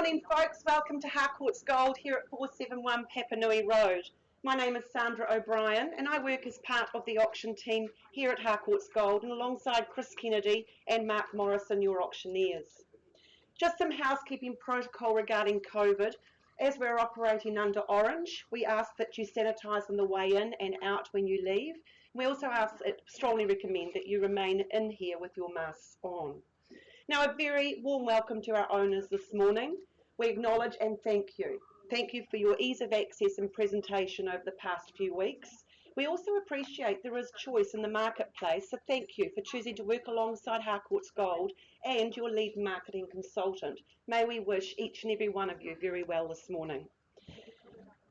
Morning folks, welcome to Harcourts Gold here at 471 Papanui Road. My name is Sandra O'Brien and I work as part of the auction team here at Harcourts Gold and alongside Chris Kennedy and Mark Morrison, your auctioneers. Just some housekeeping protocol regarding COVID. As we're operating under orange, we ask that you sanitise on the way in and out when you leave. We also strongly recommend that you remain in here with your masks on. Now, a very warm welcome to our owners this morning. We acknowledge and thank you. Thank you for your ease of access and presentation over the past few weeks. We also appreciate there is choice in the marketplace, so thank you for choosing to work alongside Harcourts Gold and your lead marketing consultant. May we wish each and every one of you very well this morning.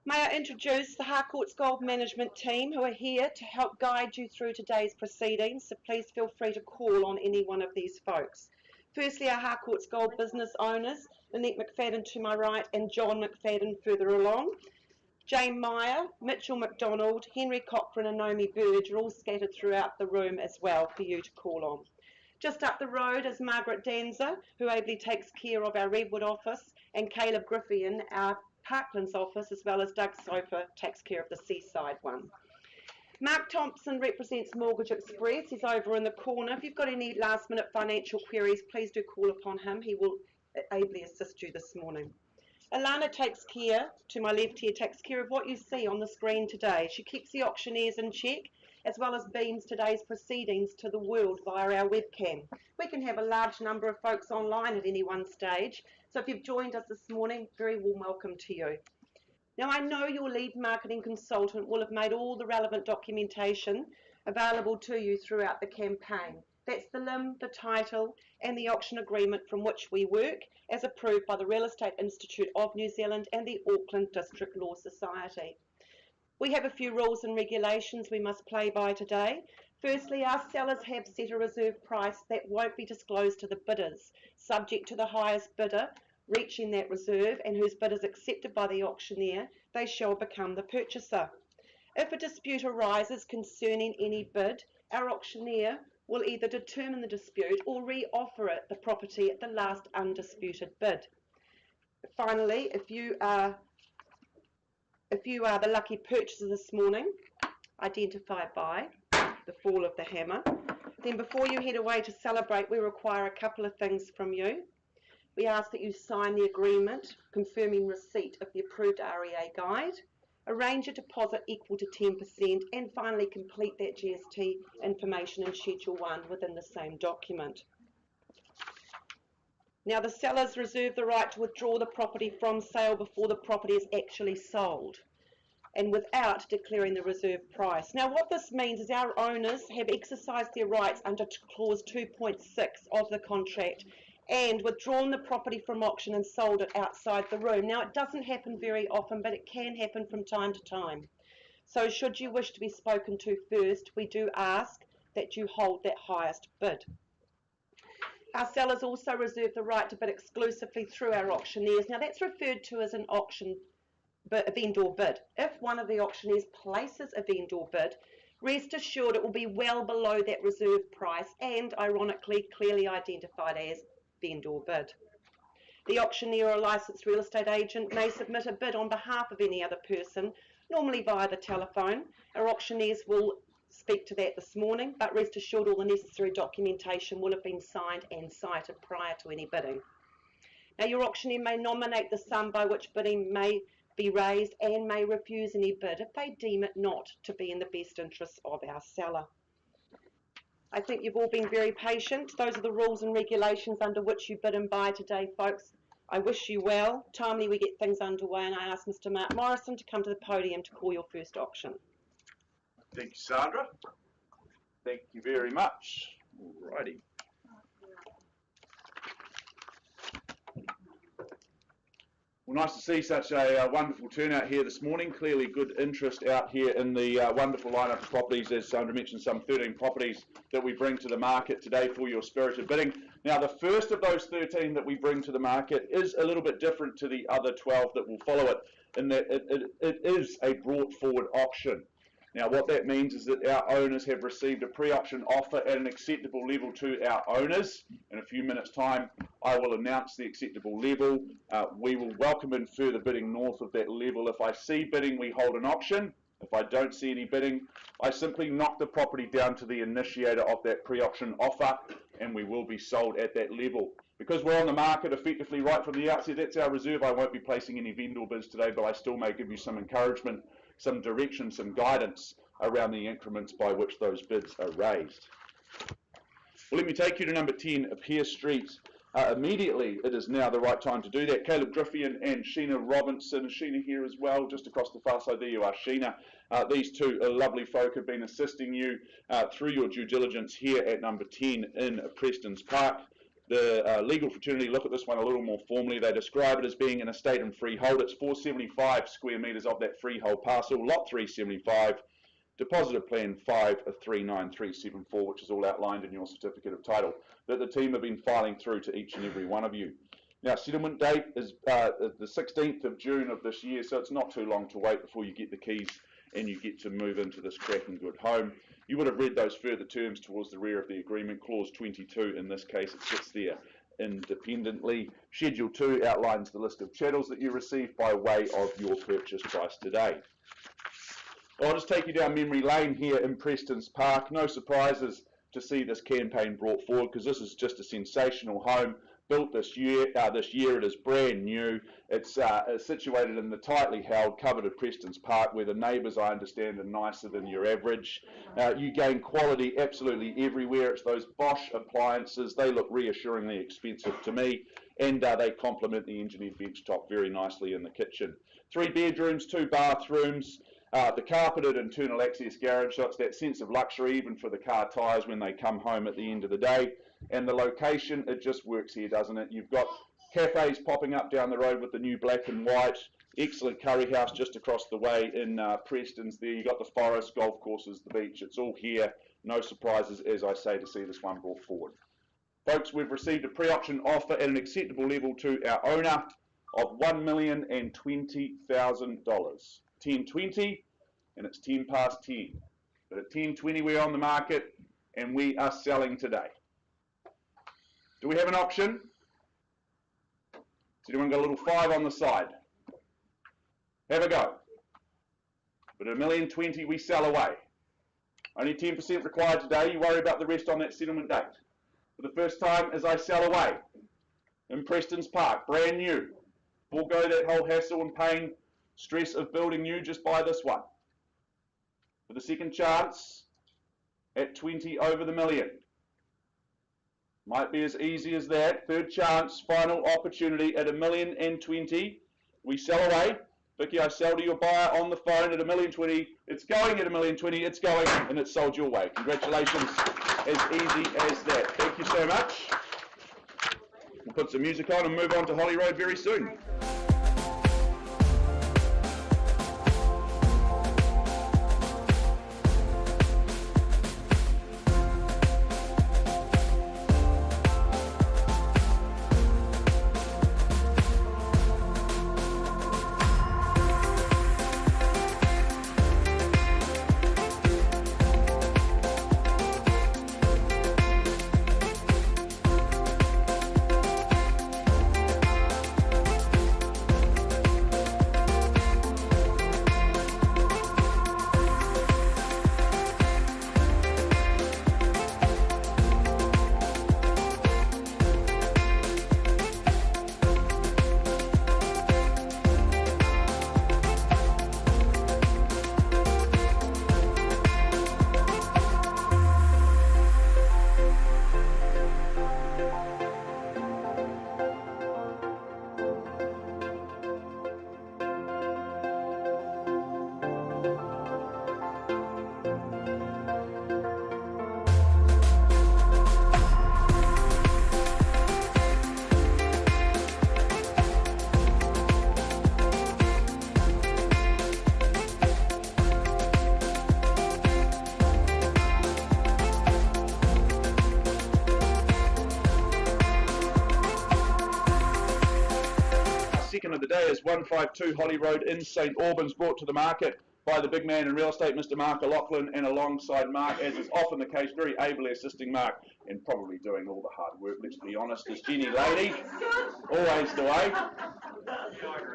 May I introduce the Harcourts Gold management team who are here to help guide you through today's proceedings, so please feel free to call on any one of these folks. Firstly, our Harcourts Gold business owners, Lynette McFadden to my right and John McFadden further along. Jane Meyer, Mitchell McDonald, Henry Cochran and Naomi Burge are all scattered throughout the room as well for you to call on. Just up the road is Margaret Danza, who ably takes care of our Redwood office, and Caleb Griffian, our Parklands office, as well as Doug Soper takes care of the Seaside one. Mark Thompson represents Mortgage Express. He's over in the corner. If you've got any last minute financial queries, please do call upon him. He will ably assist you this morning. Alana takes care, to my left here, takes care of what you see on the screen today. She keeps the auctioneers in check, as well as beams today's proceedings to the world via our webcam. We can have a large number of folks online at any one stage, so if you've joined us this morning, very warm welcome to you. Now, I know your lead marketing consultant will have made all the relevant documentation available to you throughout the campaign. That's the LIM, the title, and the auction agreement from which we work, as approved by the Real Estate Institute of New Zealand and the Auckland District Law Society. We have a few rules and regulations we must play by today. Firstly, our sellers have set a reserve price that won't be disclosed to the bidders, subject to the highest bidder reaching that reserve and whose bid is accepted by the auctioneer. They shall become the purchaser. If a dispute arises concerning any bid, our auctioneer will either determine the dispute or re-offer it the property at the last undisputed bid. Finally, if you are the lucky purchaser this morning, identified by the fall of the hammer, then before you head away to celebrate, we require a couple of things from you. We ask that you sign the agreement confirming receipt of the approved REA guide, arrange a deposit equal to 10%, and finally complete that GST information in Schedule 1 within the same document. Now, the sellers reserve the right to withdraw the property from sale before the property is actually sold and without declaring the reserve price. Now, what this means is our owners have exercised their rights under clause 2.6 of the contract and withdrawn the property from auction and sold it outside the room. Now, it doesn't happen very often, but it can happen from time to time. So should you wish to be spoken to first, we do ask that you hold that highest bid. Our sellers also reserve the right to bid exclusively through our auctioneers. Now, that's referred to as an vendor bid. If one of the auctioneers places a vendor bid, rest assured it will be well below that reserve price and, ironically, clearly identified as vendor bid. The auctioneer or licensed real estate agent may submit a bid on behalf of any other person, normally via the telephone. Our auctioneers will speak to that this morning, but rest assured all the necessary documentation will have been signed and cited prior to any bidding. Now, your auctioneer may nominate the sum by which bidding may be raised and may refuse any bid if they deem it not to be in the best interests of our seller. I think you've all been very patient. Those are the rules and regulations under which you bid and buy today, folks. I wish you well. Timely we get things underway, and I ask Mr. Mark Morrison to come to the podium to call your first auction. Thank you, Sandra. Thank you very much. Alrighty. Well, nice to see such a wonderful turnout here this morning. Clearly good interest out here in the wonderful lineup of properties. As Sandra mentioned, some 13 properties that we bring to the market today for your spirited bidding. Now, the first of those 13 that we bring to the market is a little bit different to the other 12 that will follow it, in that it is a brought forward auction. Now, what that means is that our owners have received a pre-auction offer at an acceptable level to our owners. In a few minutes' time, I will announce the acceptable level. We will welcome in further bidding north of that level. If I see bidding, we hold an auction. If I don't see any bidding, I simply knock the property down to the initiator of that pre-auction offer, and we will be sold at that level. Because we're on the market effectively right from the outset, that's our reserve. I won't be placing any vendor bids today, but I still may give you some encouragement, some direction, some guidance around the increments by which those bids are raised. Well, let me take you to number 10, Pear Street. Immediately, it is now the right time to do that. Caleb Griffian and Sheena Robinson. Sheena here as well, just across the far side. There you are, Sheena. These two lovely folk have been assisting you through your due diligence here at number 10 in Preston's Park. The legal fraternity look at this one a little more formally. They describe it as being an estate and freehold. It's 475 square metres of that freehold parcel, lot 375, deposited plan 539374, which is all outlined in your certificate of title, that the team have been filing through to each and every one of you. Now, settlement date is the 16th of June of this year, so it's not too long to wait before you get the keys and you get to move into this cracking good home. You would have read those further terms towards the rear of the agreement, clause 22. In this case, it sits there independently. Schedule 2 outlines the list of chattels that you receive by way of your purchase price today. I'll just take you down memory lane here in Preston's Park. No surprises to see this campaign brought forward, because this is just a sensational home built this year. It is brand new. It's situated in the tightly held, coveted Preston's Park, where the neighbours, I understand, are nicer than your average. You gain quality absolutely everywhere. It's those Bosch appliances. They look reassuringly expensive to me, and they complement the engineered benchtop very nicely in the kitchen. 3 bedrooms, 2 bathrooms. The carpeted internal access garage, so it's that sense of luxury even for the car tyres when they come home at the end of the day. And the location, it just works here, doesn't it? You've got cafes popping up down the road with the new black and white, excellent curry house just across the way in Preston's there. You've got the forest, golf courses, the beach. It's all here. No surprises, as I say, to see this one brought forward. Folks, we've received a pre-auction offer at an acceptable level to our owner of $1,020,000. 10:20, and it's 10 past 10. But at 10:20 we're on the market and we are selling today. Do we have an option? Has anyone got a little 5 on the side? Have a go. But at $1,020,000 we sell away. Only 10% required today. You worry about the rest on that settlement date. For the first time, as I sell away in Preston's Park, brand new. Forego that whole hassle and pain, stress of building new, just buy this one. For the second chance, at 20 over the million. Might be as easy as that. Third chance, final opportunity at $1,020,000. We sell away. Vicky, I sell to your buyer on the phone at $1,020,000. It's going at $1,020,000. It's going, and it's sold your way. Congratulations. As easy as that. Thank you so much. We'll put some music on and move on to Holly Road very soon. Of the day is 152 Holly Road in St Albans, brought to the market by the big man in real estate, Mr. Mark O'Loughlin, and alongside Mark, as is often the case, very ably assisting Mark and probably doing all the hard work, let's be honest, is Jenny Lady, always the way.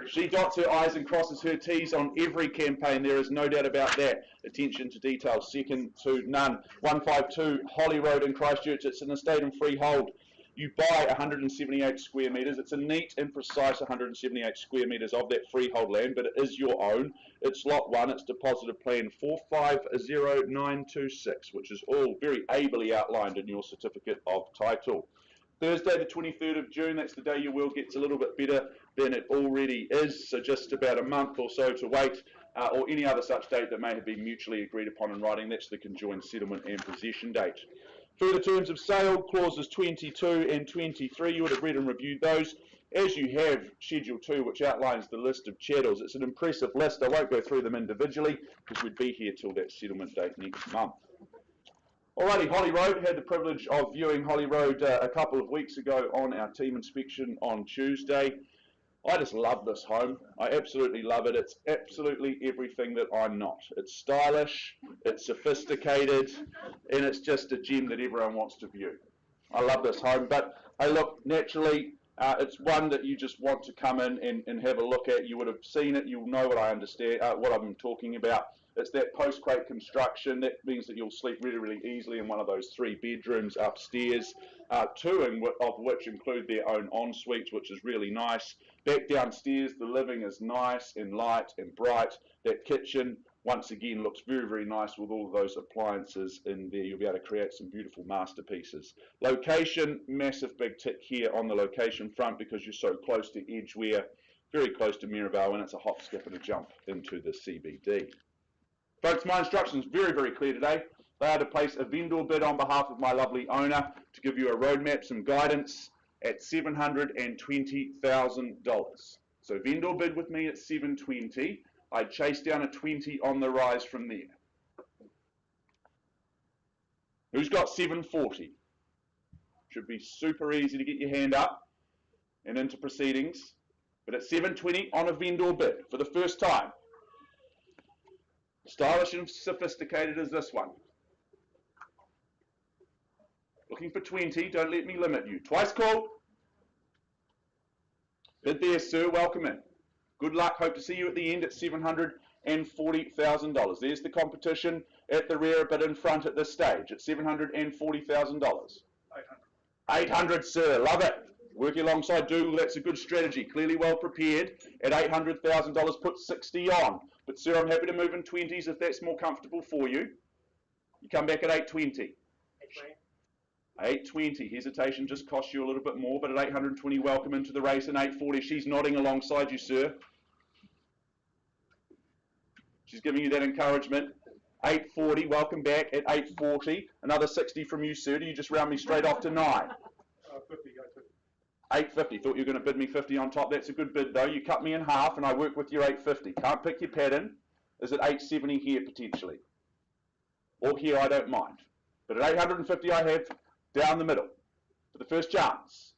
She dots her I's and crosses her T's on every campaign, there is no doubt about that. Attention to detail, second to none. 152 Holly Road in Christchurch, it's an estate and freehold. You buy 178 square metres. It's a neat and precise 178 square metres of that freehold land, but it is your own. It's lot 1. It's deposited plan 450926, which is all very ably outlined in your certificate of title. Thursday the 23rd of June, that's the day your world gets a little bit better than it already is, so just about a month or so to wait, or any other such date that may have been mutually agreed upon in writing. That's the conjoined settlement and possession date. Further terms of sale, clauses 22 and 23, you would have read and reviewed those, as you have Schedule 2, which outlines the list of chattels. It's an impressive list. I won't go through them individually, because we'd be here till that settlement date next month. Alrighty, Holly Road. Had the privilege of viewing Holly Road a couple of weeks ago on our team inspection on Tuesday. I just love this home. I absolutely love it. It's absolutely everything that I'm not. It's stylish, it's sophisticated, and it's just a gem that everyone wants to view. I love this home, but hey, look, naturally, it's one that you just want to come in and have a look at. You would have seen it. You'll know what I understand, what I'm talking about. It's that post-quake construction. That means that you'll sleep really, really easily in one of those 3 bedrooms upstairs, 2 of which include their own en-suites, which is really nice. Back downstairs, the living is nice and light and bright. That kitchen, once again, looks very, very nice with all of those appliances in there. You'll be able to create some beautiful masterpieces. Location, massive big tick here on the location front because you're so close to Edgware, very close to Mirabel, and it's a hop, skip and a jump into the CBD. Folks, my instructions very, very clear today. They are to place a vendor bid on behalf of my lovely owner to give you a roadmap, some guidance at $720,000. So vendor bid with me at $720,000. I'd chase down a 20 on the rise from there. Who's got $740,000? Should be super easy to get your hand up and into proceedings. But at $720,000 on a vendor bid for the first time. Stylish and sophisticated as this one. Looking for 20, don't let me limit you. Twice called. Bid there, sir, welcome in. Good luck, hope to see you at the end at $740,000. There's the competition at the rear, but in front at this stage at $740,000. 800, sir, love it. Working alongside Dougal, that's a good strategy. Clearly well prepared. At $800,000, put 60 on. But sir, I'm happy to move in 20s if that's more comfortable for you. You come back at 820. 820. Hesitation just costs you a little bit more, but at 820, welcome into the race. And 840, she's nodding alongside you, sir. She's giving you that encouragement. 840, welcome back at 840. Another 60 from you, sir. Do you just round me straight off to 9? 850. Thought you were going to bid me 50 on top. That's a good bid, though. You cut me in half, and I work with your 850. Can't pick your pattern. Is it 870 here, potentially? Or here, I don't mind. But at 850, I have down the middle for the first chance.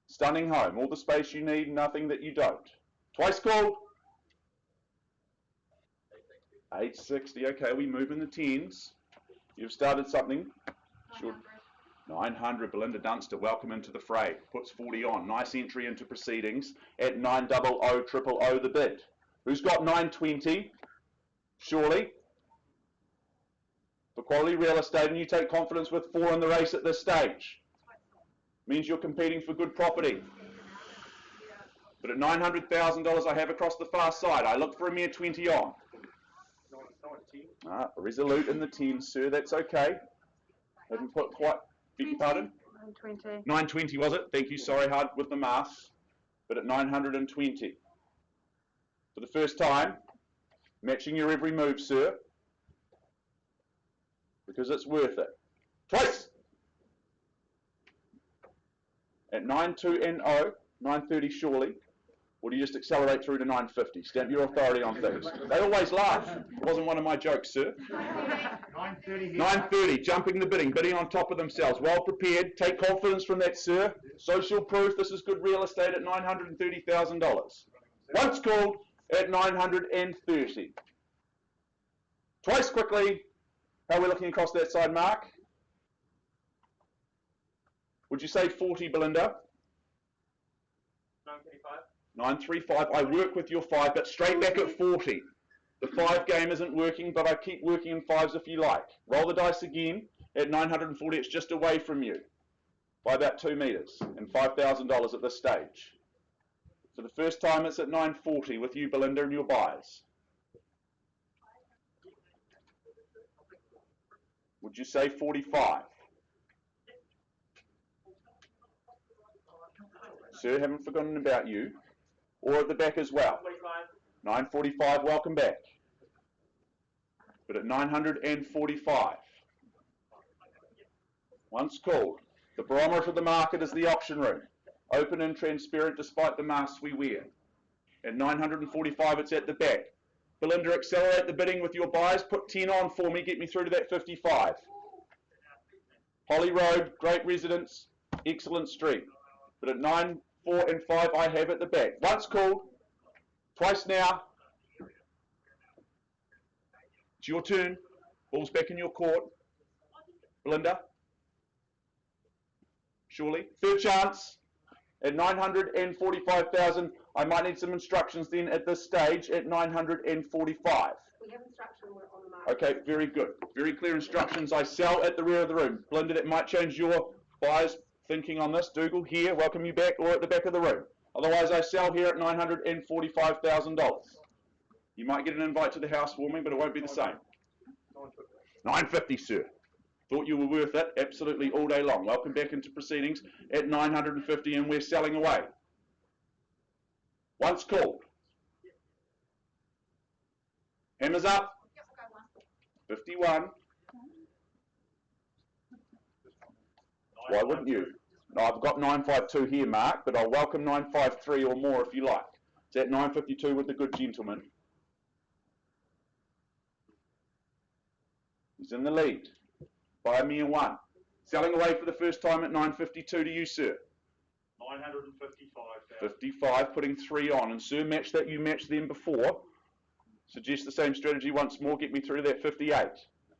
Stunning home. All the space you need, nothing that you don't. Twice called. 860. Okay, we move in the 10s. You've started something. Sure. 900, Belinda Dunster, welcome into the fray. Puts 40 on. Nice entry into proceedings at 900,000 the bid. Who's got 920? Surely. For quality real estate, and you take confidence with 4 in the race at this stage. Means you're competing for good property. But at $900,000 I have across the far side. I look for a mere 20 on. Resolute in the 10, sir, that's okay. Haven't put quite... Beg your pardon? 920. 920 was it? Thank you, sorry, hard with the maths. But at 920. For the first time, matching your every move, sir. Because it's worth it. Twice! At 92 and 0, 930 surely. Or do you just accelerate through to 950? Stamp your authority on things. They always laugh. It wasn't one of my jokes, sir. 930. 930, jumping the bidding on top of themselves. Well prepared. Take confidence from that, sir. Social proof. This is good real estate at $930,000. Once called, at 930. Twice quickly. How are we looking across that side, Mark? Would you say 40, Belinda? 935. I work with your 5, but straight back at 40. The 5 game isn't working, but I keep working in 5s if you like. Roll the dice again. At 940, it's just away from you by about 2 metres and $5,000 at this stage. For the first time, it's at 940 with you, Belinda, and your buyers. Would you say 45? Sir, haven't forgotten about you. Or at the back as well. 945, welcome back. But at 945. Once called, the barometer of the market is the auction room. Open and transparent despite the masks we wear. At 945, it's at the back. Belinda, accelerate the bidding with your buyers. Put 10 on for me. Get me through to that 55. Holly Road, great residence, excellent street. But at 9, 4 and 5, I have at the back. Once called, twice now. It's your turn. Ball's back in your court. Belinda. Surely. Third chance at 945,000. I might need some instructions then at this stage at 945. We have instruction on the market. Okay, very good. Very clear instructions. I sell at the rear of the room. Belinda, that might change your buyers' thinking on this. Dougal, here, welcome you back, or at the back of the room. Otherwise, I sell here at $945,000. You might get an invite to the housewarming, but it won't be the same. 950, sir. Thought you were worth it, absolutely all day long. Welcome back into proceedings at 950, and we're selling away. Once called. Hammers up. 51. Why wouldn't you? No, I've got 952 here, Mark, but I'll welcome 953 or more if you like. It's at 952 with the good gentleman. He's in the lead. By a mere 1. Selling away for the first time at 952 to you, sir. 955. 55, putting 3 on. And sir, match that you matched them before. Suggest the same strategy once more. Get me through to that 58.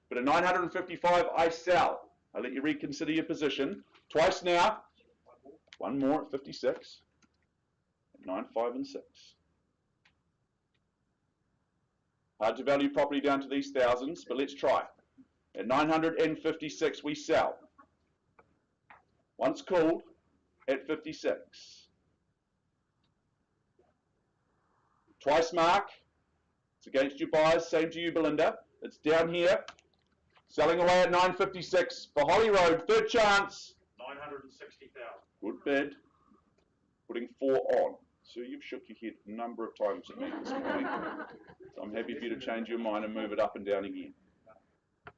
But at 955, I sell. I'll let you reconsider your position. Twice now. One more at 56. 9, 5 and 6. Hard to value property down to these thousands, but let's try. At 956, we sell. Once called, at 56. Twice, Mark. It's against your buyers. Same to you, Belinda. It's down here. Selling away at 956 for Holly Road. Third chance. 960,000. Good bid. Putting 4 on. So you've shook your head a number of times at me this morning. So I'm happy for you to change your mind and move it up and down again.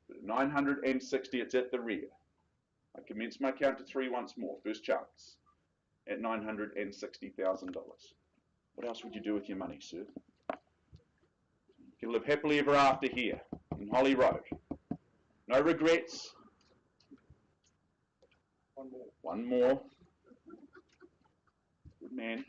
But at 960, it's at the rear. I commence my count to 3 once more. First chance. At $960,000. What else would you do with your money, sir? You can live happily ever after here in Holly Road. No regrets. One more. Good man.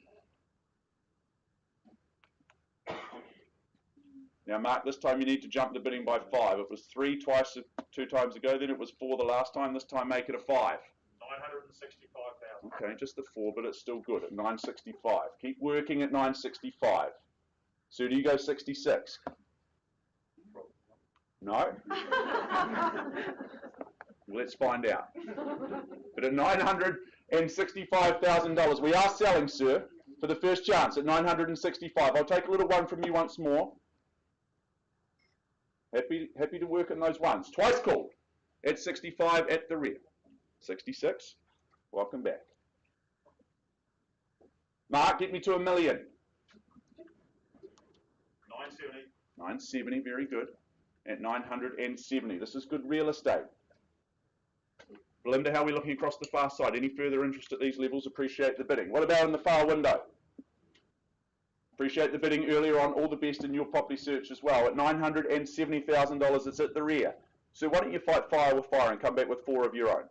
Now, Mark, this time you need to jump the bidding by 5. It was 3 2 times ago, then it was 4 the last time. This time make it a 5. 965,000. Okay, just the 4, but it's still good at 965. Keep working at 965. So do you go 66? No? Let's find out. But at $965,000, we are selling, sir, for the first chance at 965. I'll take a little one from you once more. Happy to work on those ones. Twice called at 65 at the rear. 66. Welcome back. Mark, get me to $1 million. 970. 970, very good. At 970. This is good real estate. Belinda, how are we looking across the far side? Any further interest at these levels? Appreciate the bidding. What about in the far window? Appreciate the bidding earlier on. All the best in your property search as well. At $970,000, it's at the rear. So why don't you fight fire with fire and come back with 4 of your own?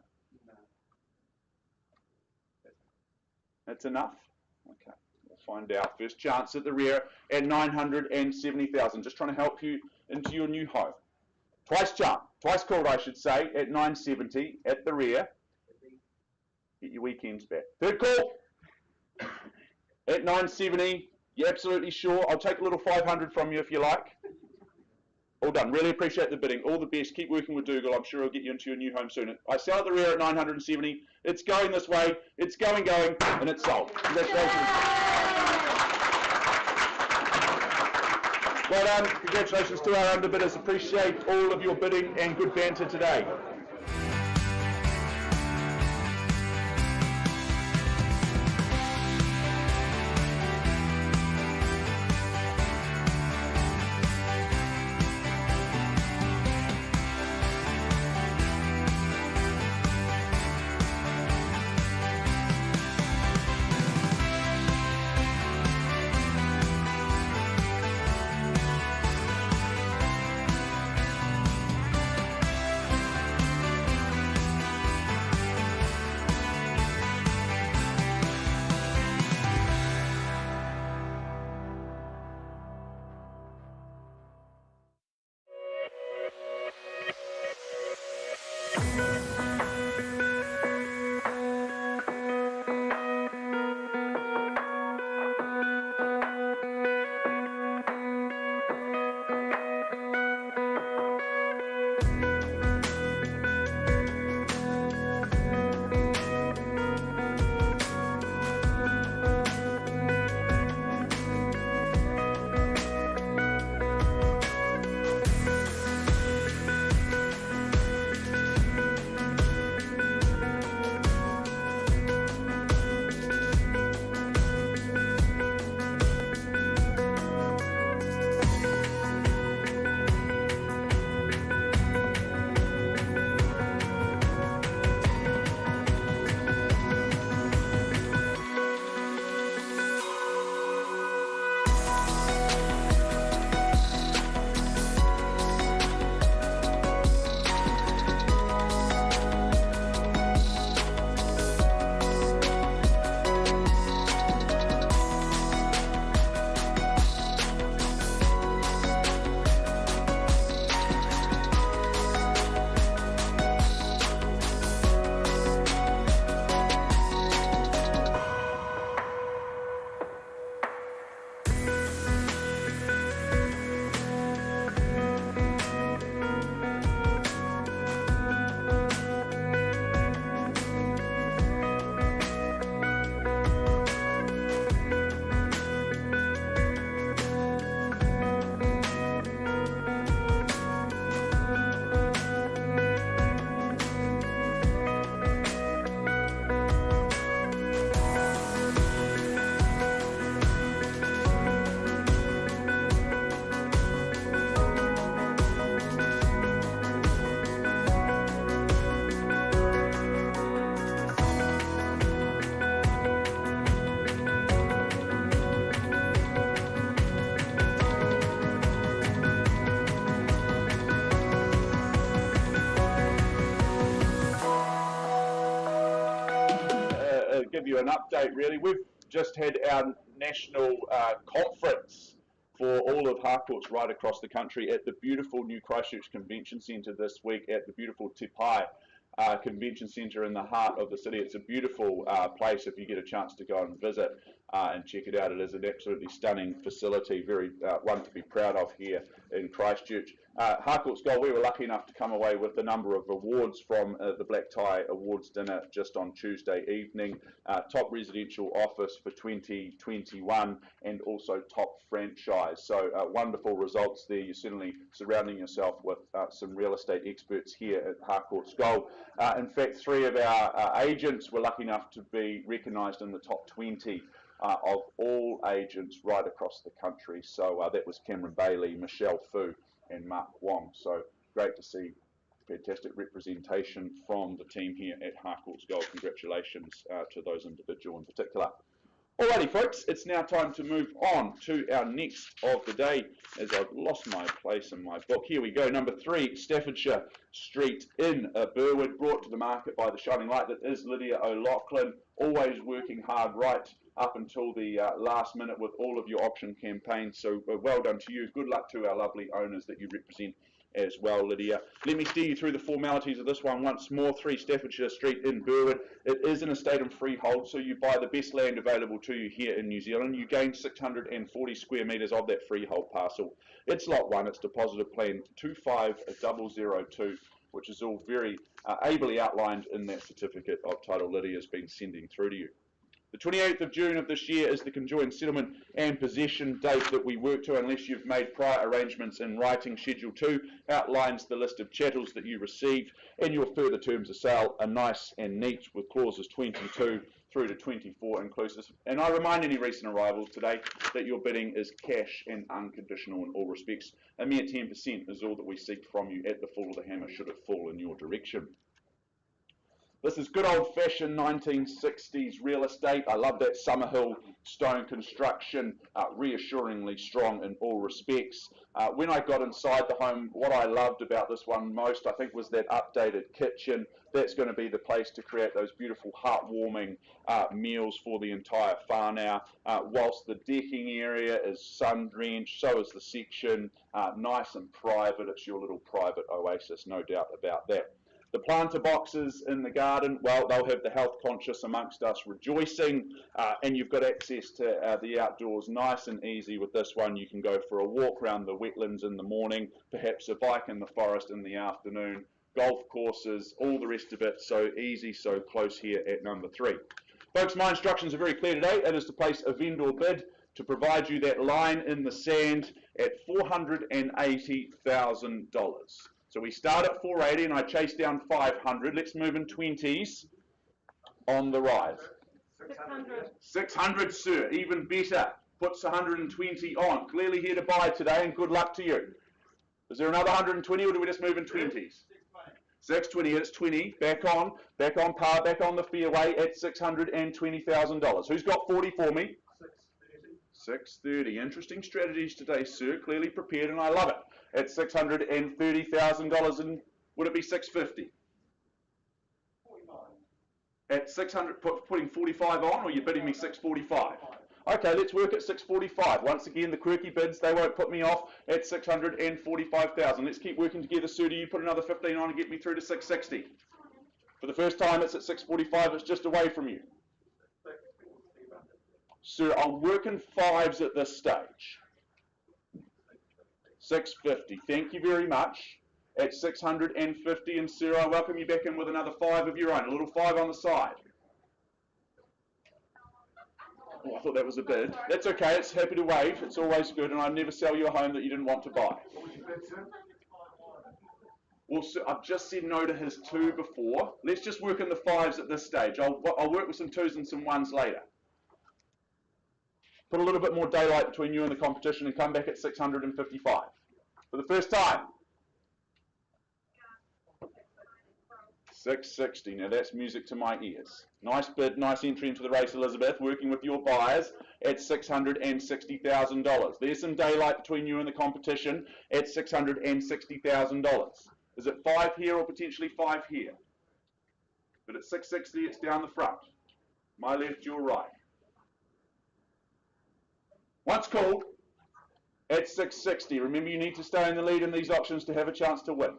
That's enough? Okay, we'll find out. First chance at the rear at 970,000. Just trying to help you into your new home. Twice called, I should say, at 970 at the rear. Get your weekends back. Third call at 970. You're absolutely sure? I'll take a little 500 from you if you like. All done. Really appreciate the bidding. All the best. Keep working with Dougal. I'm sure he'll get you into your new home soon. I sell at the rear at 970. It's going this way. It's going, and it's sold. Congratulations. Well done. Congratulations to our underbidders. Appreciate all of your bidding and good banter today. Give you an update really. We've just had our national conference for all of Harcourts right across the country at the beautiful new Christchurch Convention Centre this week at the beautiful Te Pai Convention Centre in the heart of the city. It's a beautiful place if you get a chance to go and visit and check it out. It is an absolutely stunning facility, very one to be proud of here in Christchurch. Harcourts Gold, we were lucky enough to come away with a number of awards from the Black Tie Awards dinner just on Tuesday evening. Top residential office for 2021 and also top franchise. So wonderful results there. You're certainly surrounding yourself with some real estate experts here at Harcourts Gold. In fact, 3 of our agents were lucky enough to be recognised in the top 20 of all agents right across the country. So that was Cameron Bailey, Michelle Fu and Mark Wong. So great to see fantastic representation from the team here at Harcourts Gold. Congratulations to those individuals in particular. Alrighty folks, it's now time to move on to our next of the day, as I've lost my place in my book. Here we go, number 3, Staffordshire Street in Burwood, brought to the market by the shining light that is Lydia O'Loughlin, always working hard right up until the last minute with all of your option campaigns. So well done to you. Good luck to our lovely owners that you represent as well, Lydia. Let me steer you through the formalities of this one once more. 3 Staffordshire Street in Burwood. It is an estate and freehold, so you buy the best land available to you here in New Zealand. You gain 640 square metres of that freehold parcel. It's lot 1. It's deposited plan 25002, which is all very ably outlined in that certificate of title Lydia's been sending through to you. The 28th of June of this year is the conjoined settlement and possession date that we work to, unless you've made prior arrangements in writing. Schedule 2 outlines the list of chattels that you received, and your further terms of sale are nice and neat with clauses 22 through to 24 inclusive. And I remind any recent arrivals today that your bidding is cash and unconditional in all respects. A mere 10% is all that we seek from you at the fall of the hammer should it fall in your direction. This is good old-fashioned 1960s real estate. I love that Summerhill stone construction, reassuringly strong in all respects. When I got inside the home, what I loved about this one most, I think, was that updated kitchen. That's going to be the place to create those beautiful, heartwarming meals for the entire whānau. Whilst the decking area is sun-drenched, so is the section. Nice and private. It's your little private oasis, no doubt about that. The planter boxes in the garden, well, they'll have the health conscious amongst us rejoicing, and you've got access to the outdoors nice and easy with this one. You can go for a walk around the wetlands in the morning, perhaps a bike in the forest in the afternoon, golf courses, all the rest of it, so easy, so close here at number 3. Folks, my instructions are very clear today. It is to place a vendor bid to provide you that line in the sand at $480,000. So we start at 480 and I chase down 500. Let's move in 20s on the rise. 600. 600, sir, even better. Puts 120 on. Clearly here to buy today, and good luck to you. Is there another 120 or do we just move in 20s? 620, it's 20, back on par, back on the fairway at $620,000. Who's got 40 for me? 630. Interesting strategies today, sir. Clearly prepared, and I love it. At $630,000, and would it be 650? 45. At 600, putting 45 on, or are you bidding me 645? Okay, let's work at 645. Once again, the quirky bids, they won't put me off at 645,000. Let's keep working together, sir. Do you put another 15 on and get me through to 660? For the first time, it's at 645. It's just away from you. Sir, I'm working 5s at this stage. 650. Thank you very much. At 650, and sir, I welcome you back in with another 5 of your own. A little 5 on the side. Oh, I thought that was a bid. That's okay. It's happy to waive. It's always good, and I'd never sell you a home that you didn't want to buy. Well, sir, I've just said no to his 2 before. Let's just work in the 5s at this stage. I'll work with some 2s and some 1s later. Put a little bit more daylight between you and the competition and come back at 655. For the first time. 660. Now that's music to my ears. Nice bid, nice entry into the race, Elizabeth, working with your buyers at $660,000. There's some daylight between you and the competition at $660,000. Is it 5 here or potentially 5 here? But at 660, it's down the front. My left, your right. Once called, at 660. Remember, you need to stay in the lead in these auctions to have a chance to win.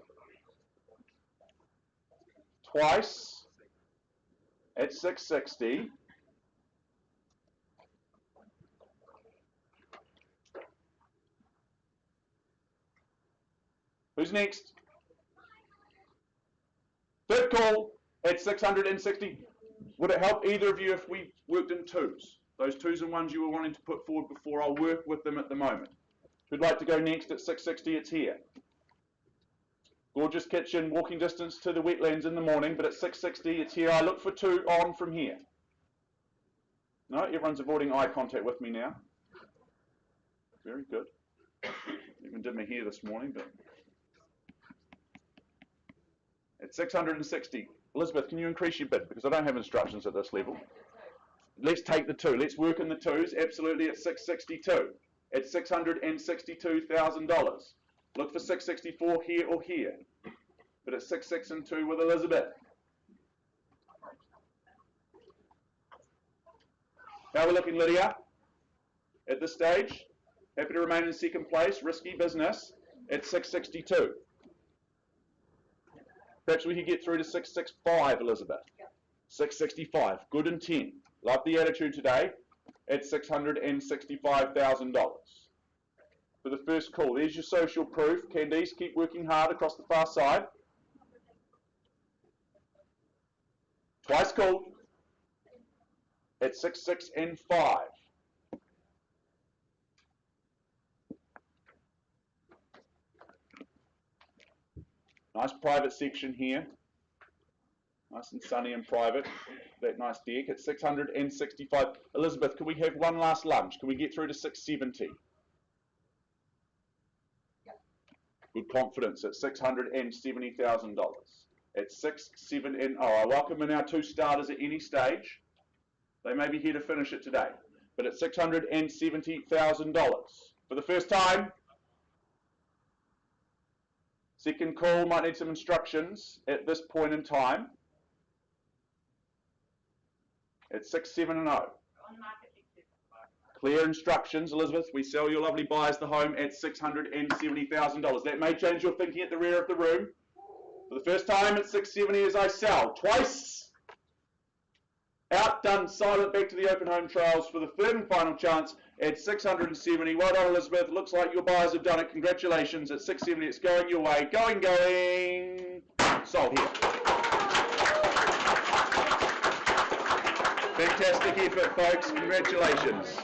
Twice, at 660. Who's next? Third call, at 660. Would it help either of you if we worked in 2s? Those 2s and 1s you were wanting to put forward before, I'll work with them at the moment. Who'd like to go next at 660? It's here. Gorgeous kitchen, walking distance to the wetlands in the morning, but at 660 it's here. I look for 2 on from here. No, everyone's avoiding eye contact with me now. Very good. Even did my hair this morning, but at 660. Elizabeth, can you increase your bid? Because I don't have instructions at this level. Let's take the 2. Let's work in the 2s. Absolutely at 662. At $662,000. Look for 664 here or here. But at 66 and 2 with Elizabeth. How are we looking, Lydia? At this stage, happy to remain in second place, risky business at 662. Perhaps we could get through to 665, Elizabeth. 665, good and 10. Love the attitude today at $665,000. For the first call, there's your social proof. Candice, keep working hard across the far side. Twice called at 665. Nice private section here. Nice and sunny and private. That nice deck at 665. Elizabeth, can we have one last lunge? Can we get through to 670? Yep. Good confidence at $670,000. At 670. Oh, I welcome in our two starters at any stage. They may be here to finish it today. But at $670,000 for the first time. Second call, might need some instructions at this point in time. At 670. Clear instructions, Elizabeth. We sell your lovely buyers the home at $670,000. That may change your thinking at the rear of the room. For the first time at 670 as I sell. Twice. Outdone, silent, back to the open home trials for the third and final chance at 670. Well done, Elizabeth. Looks like your buyers have done it. Congratulations. At 670, it's going your way. Going. Sold here. Fantastic effort, folks. Congratulations.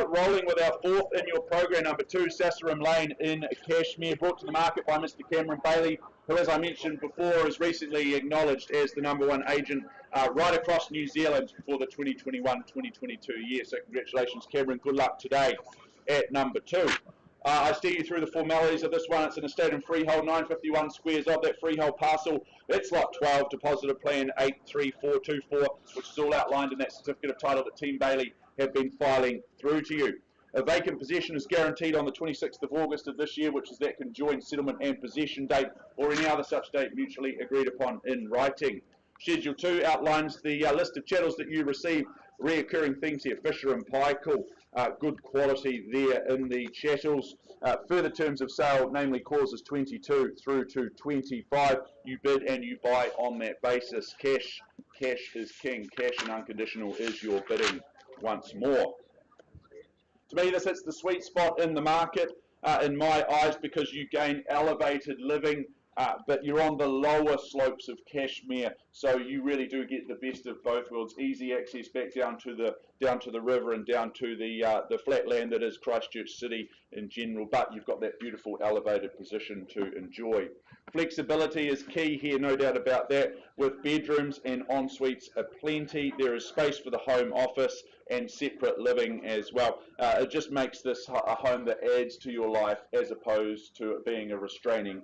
Rolling with our fourth in your program, number 2, Sasaram Lane in Cashmere, brought to the market by Mr. Cameron Bailey, who, as I mentioned before, is recently acknowledged as the #1 agent right across New Zealand for the 2021-2022 year. So congratulations, Cameron. Good luck today at number 2. I steer you through the formalities of this one. It's an estate and freehold, 951 squares of that freehold parcel. That's lot 12, deposited plan 83424, which is all outlined in that certificate of title that Team Bailey have been filing through to you. A vacant possession is guaranteed on the 26th of August of this year, which is that conjoined settlement and possession date, or any other such date mutually agreed upon in writing. Schedule 2 outlines the list of chattels that you receive. Reoccurring things here, Fisher and Pike, good quality there in the chattels. Further terms of sale, namely clauses 22 through to 25. You bid and you buy on that basis. Cash is king. Cash and unconditional is your bidding once more. To me, this hits the sweet spot in the market, in my eyes, because you gain elevated living but you're on the lower slopes of Cashmere, so you really do get the best of both worlds. Easy access back down to the river and down to the flat land that is Christchurch City in general, but you've got that beautiful elevated position to enjoy. Flexibility is key here, no doubt about that. With bedrooms and en-suites aplenty, there is space for the home office and separate living as well. It just makes this a home that adds to your life as opposed to it being a restraining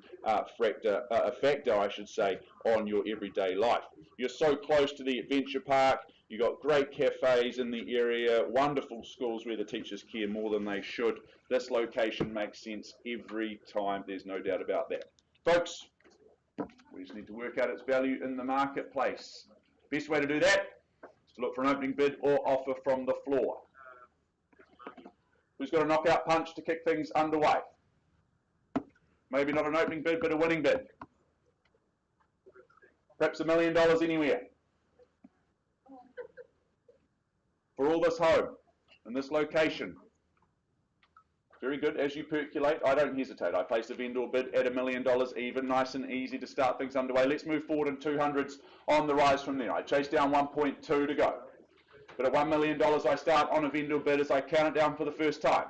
factor, I should say, on your everyday life. You're so close to the adventure park. You've got great cafes in the area, wonderful schools where the teachers care more than they should. This location makes sense every time, there's no doubt about that. Folks, we just need to work out its value in the marketplace. Best way to do that is to look for an opening bid or offer from the floor. Who's got a knockout punch to kick things underway? Maybe not an opening bid, but a winning bid. Perhaps $1 million anywhere. For all this home, in this location. Very good. As you percolate, I don't hesitate. I place a vendor bid at $1 million even, nice and easy to start things underway. Let's move forward in 200s on the rise from there. I chase down 1.2 to go. But at $1 million, I start on a vendor bid as I count it down for the first time.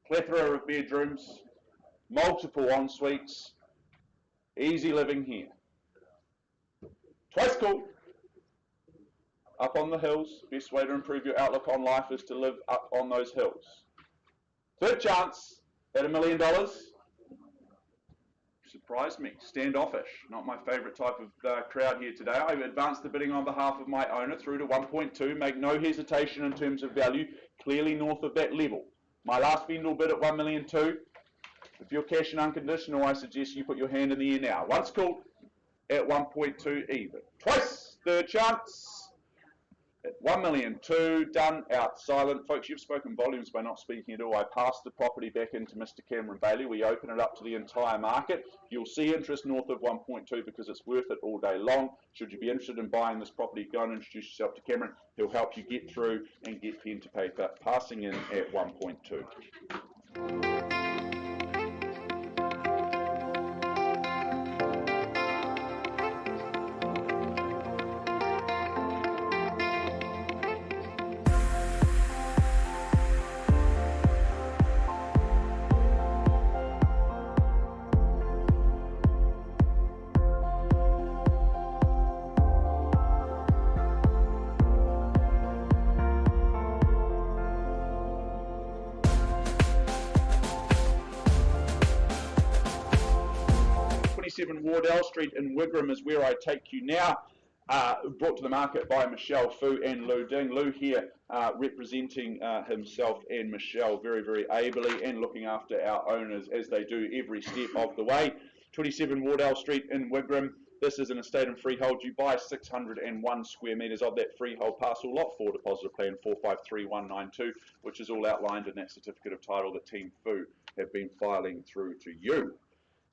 Plethora of bedrooms, multiple en-suites, easy living here. Twice cool. Up on the hills, best way to improve your outlook on life is to live up on those hills. Third chance at $1 million. Surprised me, standoffish, not my favourite type of crowd here today. I've advanced the bidding on behalf of my owner through to 1.2, make no hesitation in terms of value, clearly north of that level. My last vendor bid at $1.2 million. If you're cash and unconditional, I suggest you put your hand in the air now. Once called at 1.2 even. Twice, third chance. At $1.2 million, done, out, silent. Folks, you've spoken volumes by not speaking at all. I pass the property back into Mr. Cameron Bailey. We open it up to the entire market. You'll see interest north of 1.2 because it's worth it all day long. Should you be interested in buying this property, go and introduce yourself to Cameron. He'll help you get through and get pen to paper. Passing in at 1.2. 27 Wardell Street in Wigram is where I take you now. Brought to the market by Michelle Fu and Lou Ding. Lou here representing himself and Michelle very, very ably and looking after our owners as they do every step of the way. 27 Wardell Street in Wigram. This is an estate and freehold. You buy 601 square metres of that freehold parcel, lot 4, deposit of plan 453192, which is all outlined in that certificate of title that Team Fu have been filing through to you.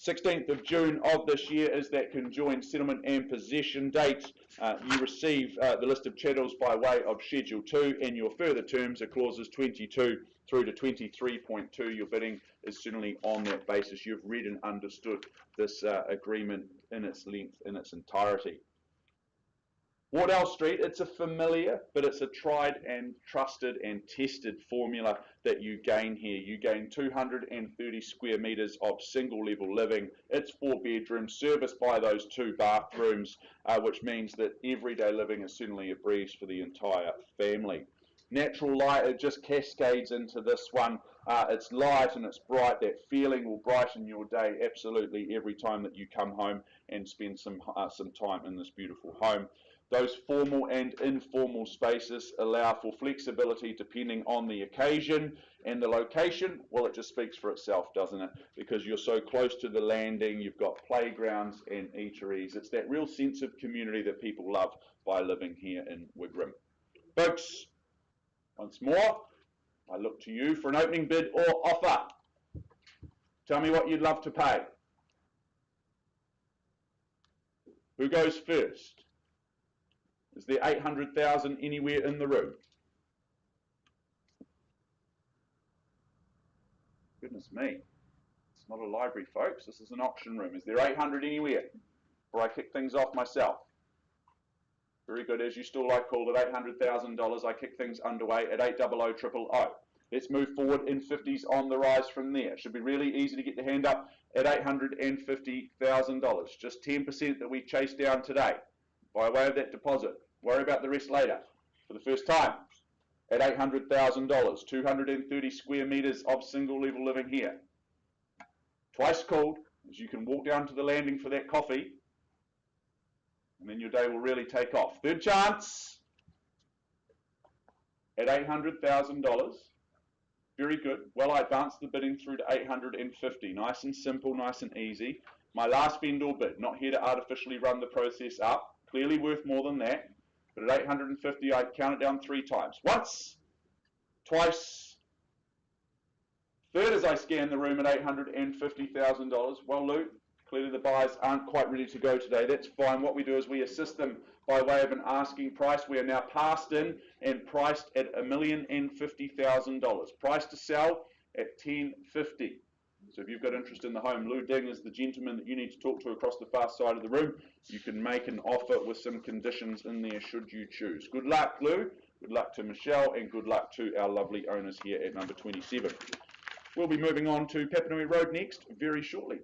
16th of June of this year is that conjoined settlement and possession date. You receive the list of chattels by way of Schedule 2, and your further terms are clauses 22 through to 23.2. Your bidding is certainly on that basis. You've read and understood this agreement in its length, in its entirety. Wardell Street, it's a familiar, but it's a tried and trusted and tested formula that you gain here. You gain 230 square metres of single level living. It's 4 bedrooms, serviced by those 2 bathrooms, which means that everyday living is certainly a breeze for the entire family. Natural light, it just cascades into this one. It's light and it's bright. That feeling will brighten your day absolutely every time that you come home and spend some time in this beautiful home. Those formal and informal spaces allow for flexibility depending on the occasion and the location. Well, it just speaks for itself, doesn't it? Because you're so close to the landing, you've got playgrounds and eateries. It's that real sense of community that people love by living here in Wigram. Folks, once more, I look to you for an opening bid or offer. Tell me what you'd love to pay. Who goes first? Is there 800,000 anywhere in the room? Goodness me, it's It's not a library, folks. This is an auction room. Is there 800 anywhere? Before I kick things off myself. Very good. As you still like called at $800,000, I kick things underway at 800,000. Let's move forward in 50s on the rise from there. Should be really easy to get the hand up at $850,000. Just 10% that we chase down today by way of that deposit. Worry about the rest later. For the first time at $800,000, 230 square metres of single level living here. Twice called, as you can walk down to the landing for that coffee, and then your day will really take off. Third chance at $800,000. Very good. Well, I advanced the bidding through to 850. Nice and simple, nice and easy. My last vendor bid, not here to artificially run the process up. Clearly worth more than that. But at 850, I count it down 3 times. Once, twice, third as I scan the room at $850,000. Well, Lou, clearly the buyers aren't quite ready to go today. That's fine. What we do is we assist them by way of an asking price. We are now passed in and priced at $1,050,000. Price to sell at $1050. So if you've got interest in the home, Lou Ding is the gentleman that you need to talk to across the far side of the room. You can make an offer with some conditions in there should you choose. Good luck, Lou. Good luck to Michelle, and good luck to our lovely owners here at number 27. We'll be moving on to Papanui Road next very shortly.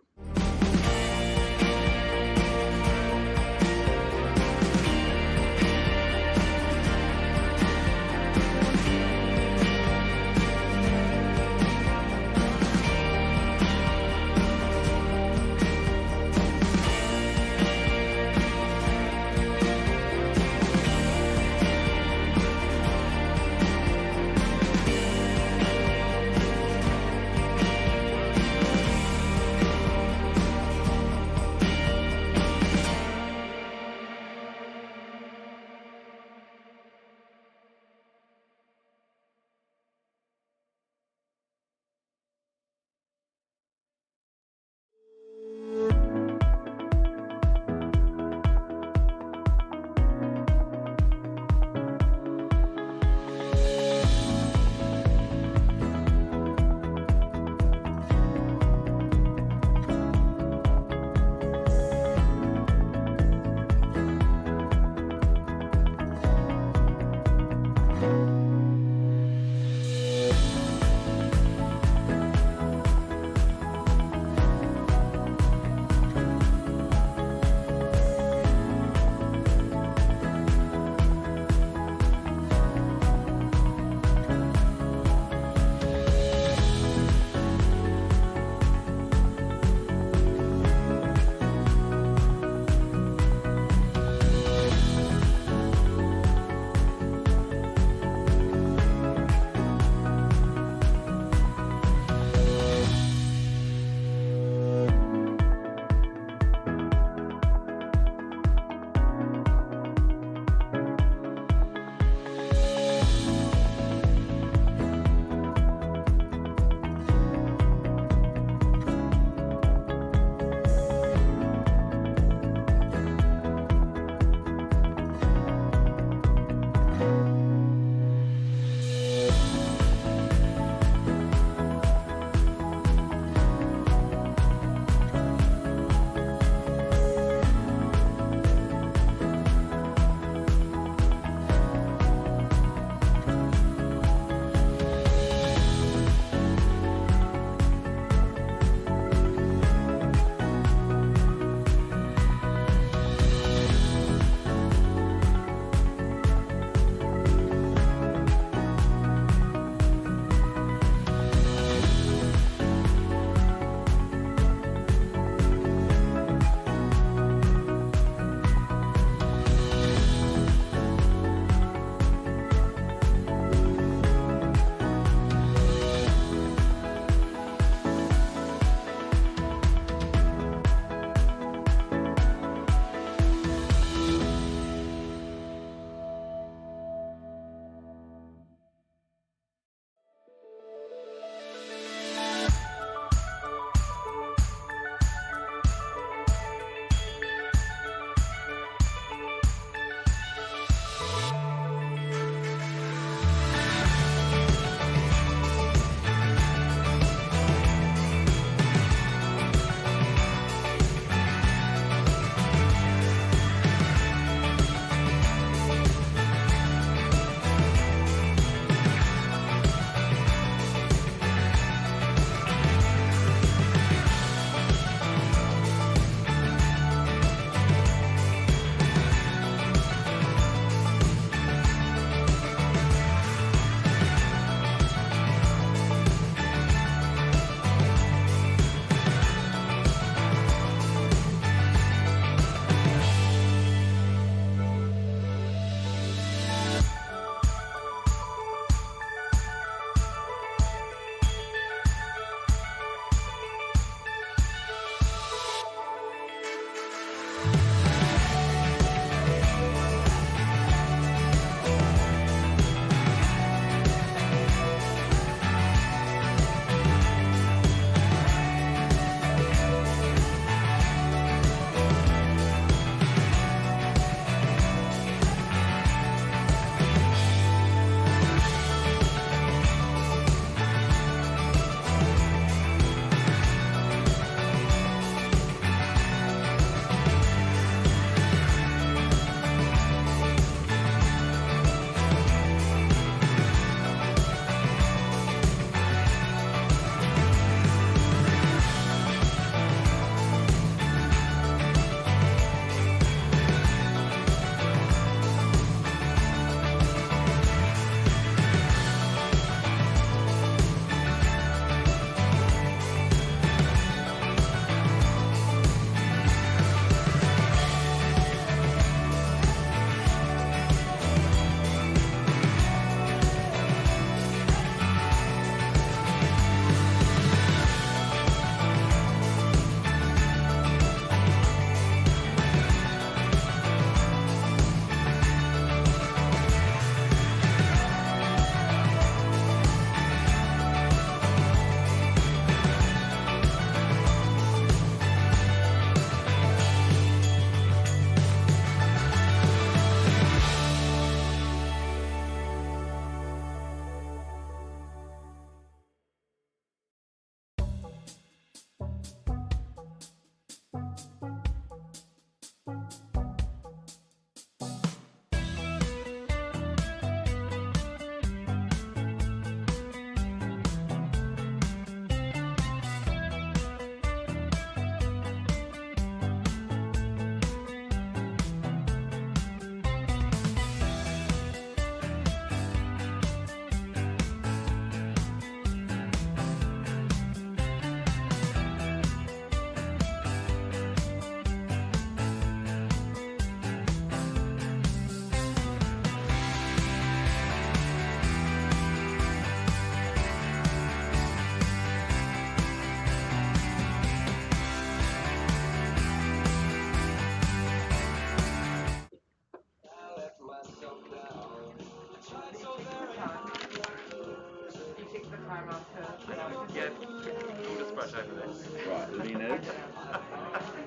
over there. Right, Leonard.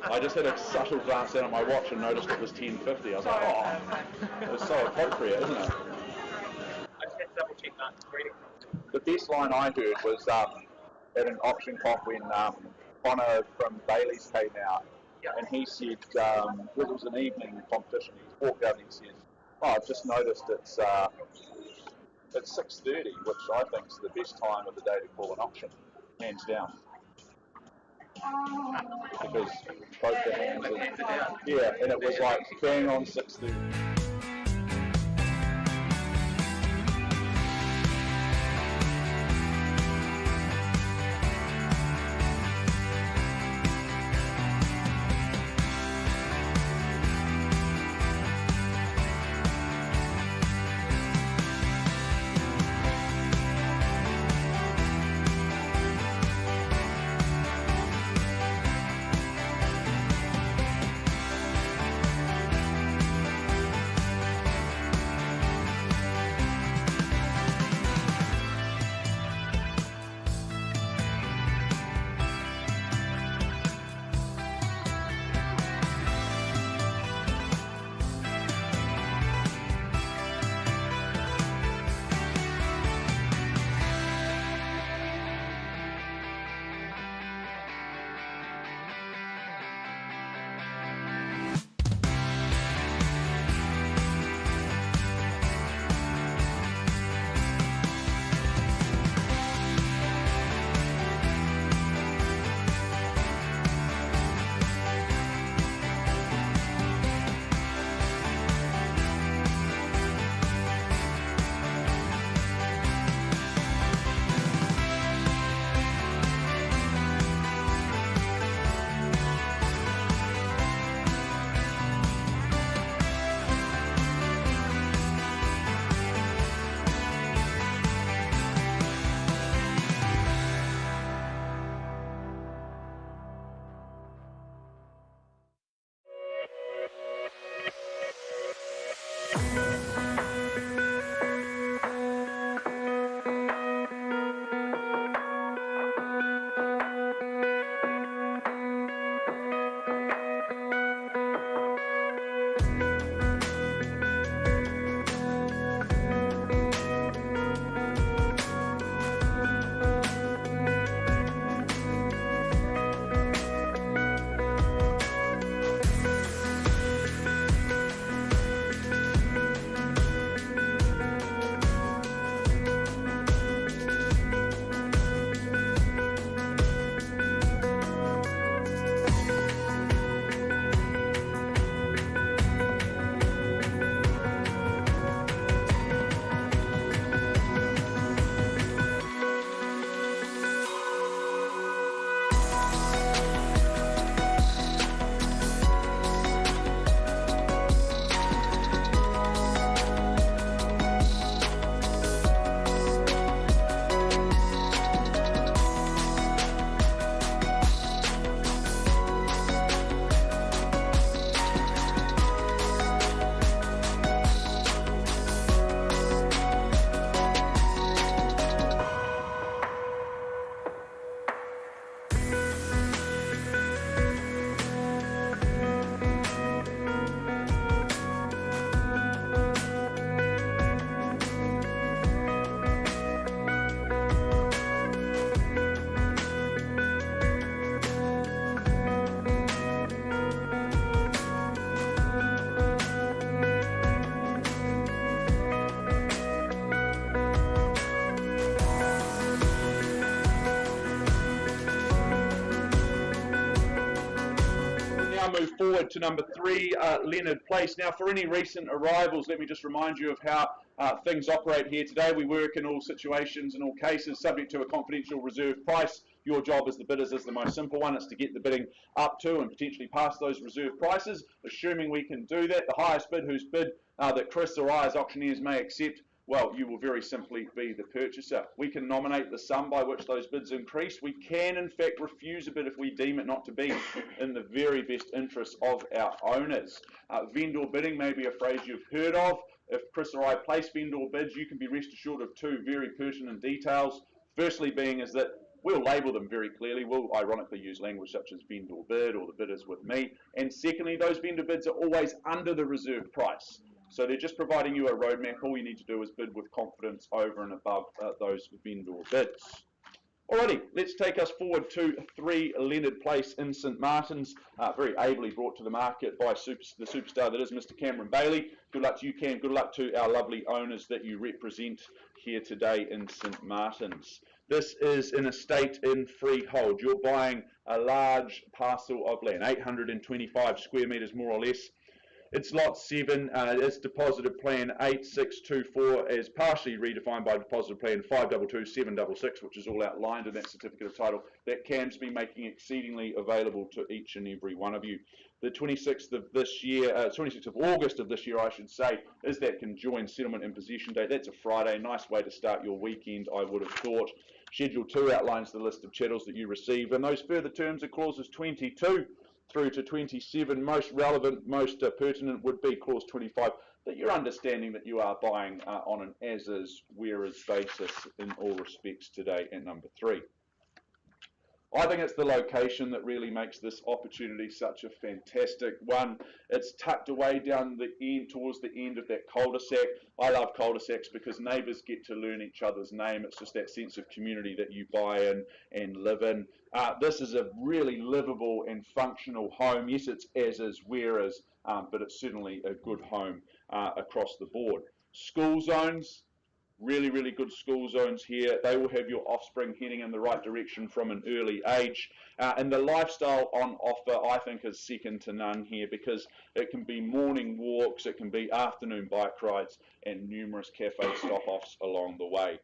I just had a subtle glance down at my watch and noticed it was 10:50. I was like, oh, it's so appropriate, isn't it? I just had to double check that reading. The best line I heard was at an auction comp when Connor from Bailey's came out, and he said, it was an evening competition, he walked out and he said, oh, I've just noticed it's 6:30, which I think is the best time of the day to call an auction, hands down. Because both the hands and it was like bang on 6:30. Move forward to number 3, Leonard Place. Now, for any recent arrivals, let me just remind you of how things operate here today. We work in all situations and all cases subject to a confidential reserve price. Your job as the bidders is the most simple one. It's to get the bidding up to and potentially past those reserve prices. Assuming we can do that, the highest bid whose bid that Chris or I as auctioneers may accept, well, you will very simply be the purchaser. We can nominate the sum by which those bids increase. We can, in fact, refuse a bid if we deem it not to be in the very best interests of our owners. Vendor bidding may be a phrase you've heard of. If Chris or I place vendor bids, you can be rest assured of 2 very pertinent details. Firstly being is that We'll label them very clearly. We'll ironically use language such as vendor bid or the bid is with me. And secondly, those vendor bids are always under the reserve price. So they're just providing you a roadmap. All you need to do is bid with confidence over and above those vendor bids. Alrighty, let's take us forward to 3 Leonard Place in St Martin's, very ably brought to the market by the superstar that is Mr Cameron Bailey. Good luck to you, Cam. Good luck to our lovely owners that you represent here today in St Martin's. This is an estate in freehold. You're buying a large parcel of land, 825 square metres more or less. It's lot 7, it's deposited plan 8624 as partially redefined by deposited plan 522766, which is all outlined in that certificate of title that Cam's been making exceedingly available to each and every one of you. The 26th of this year, 26th of August of this year, I should say, is that conjoined settlement and possession date. That's a Friday, nice way to start your weekend, I would have thought. Schedule 2 outlines the list of chattels that you receive, and those further terms are clauses 22 through to 27. Most relevant, most pertinent would be clause 25, that you're understanding that you are buying on an as-is, whereas basis in all respects today at number 3. I think it's the location that really makes this opportunity such a fantastic one. It's tucked away down the end, towards the end of that cul-de-sac. I love cul-de-sacs because neighbours get to learn each other's name. It's just that sense of community that you buy in and live in. This is a really livable and functional home. Yes, it's as is, whereas, but it's certainly a good home across the board. School zones. Really, really good school zones here. They will have your offspring heading in the right direction from an early age. And the lifestyle on offer, I think, is second to none here because it can be morning walks, it can be afternoon bike rides, and numerous cafe stop-offs along the way.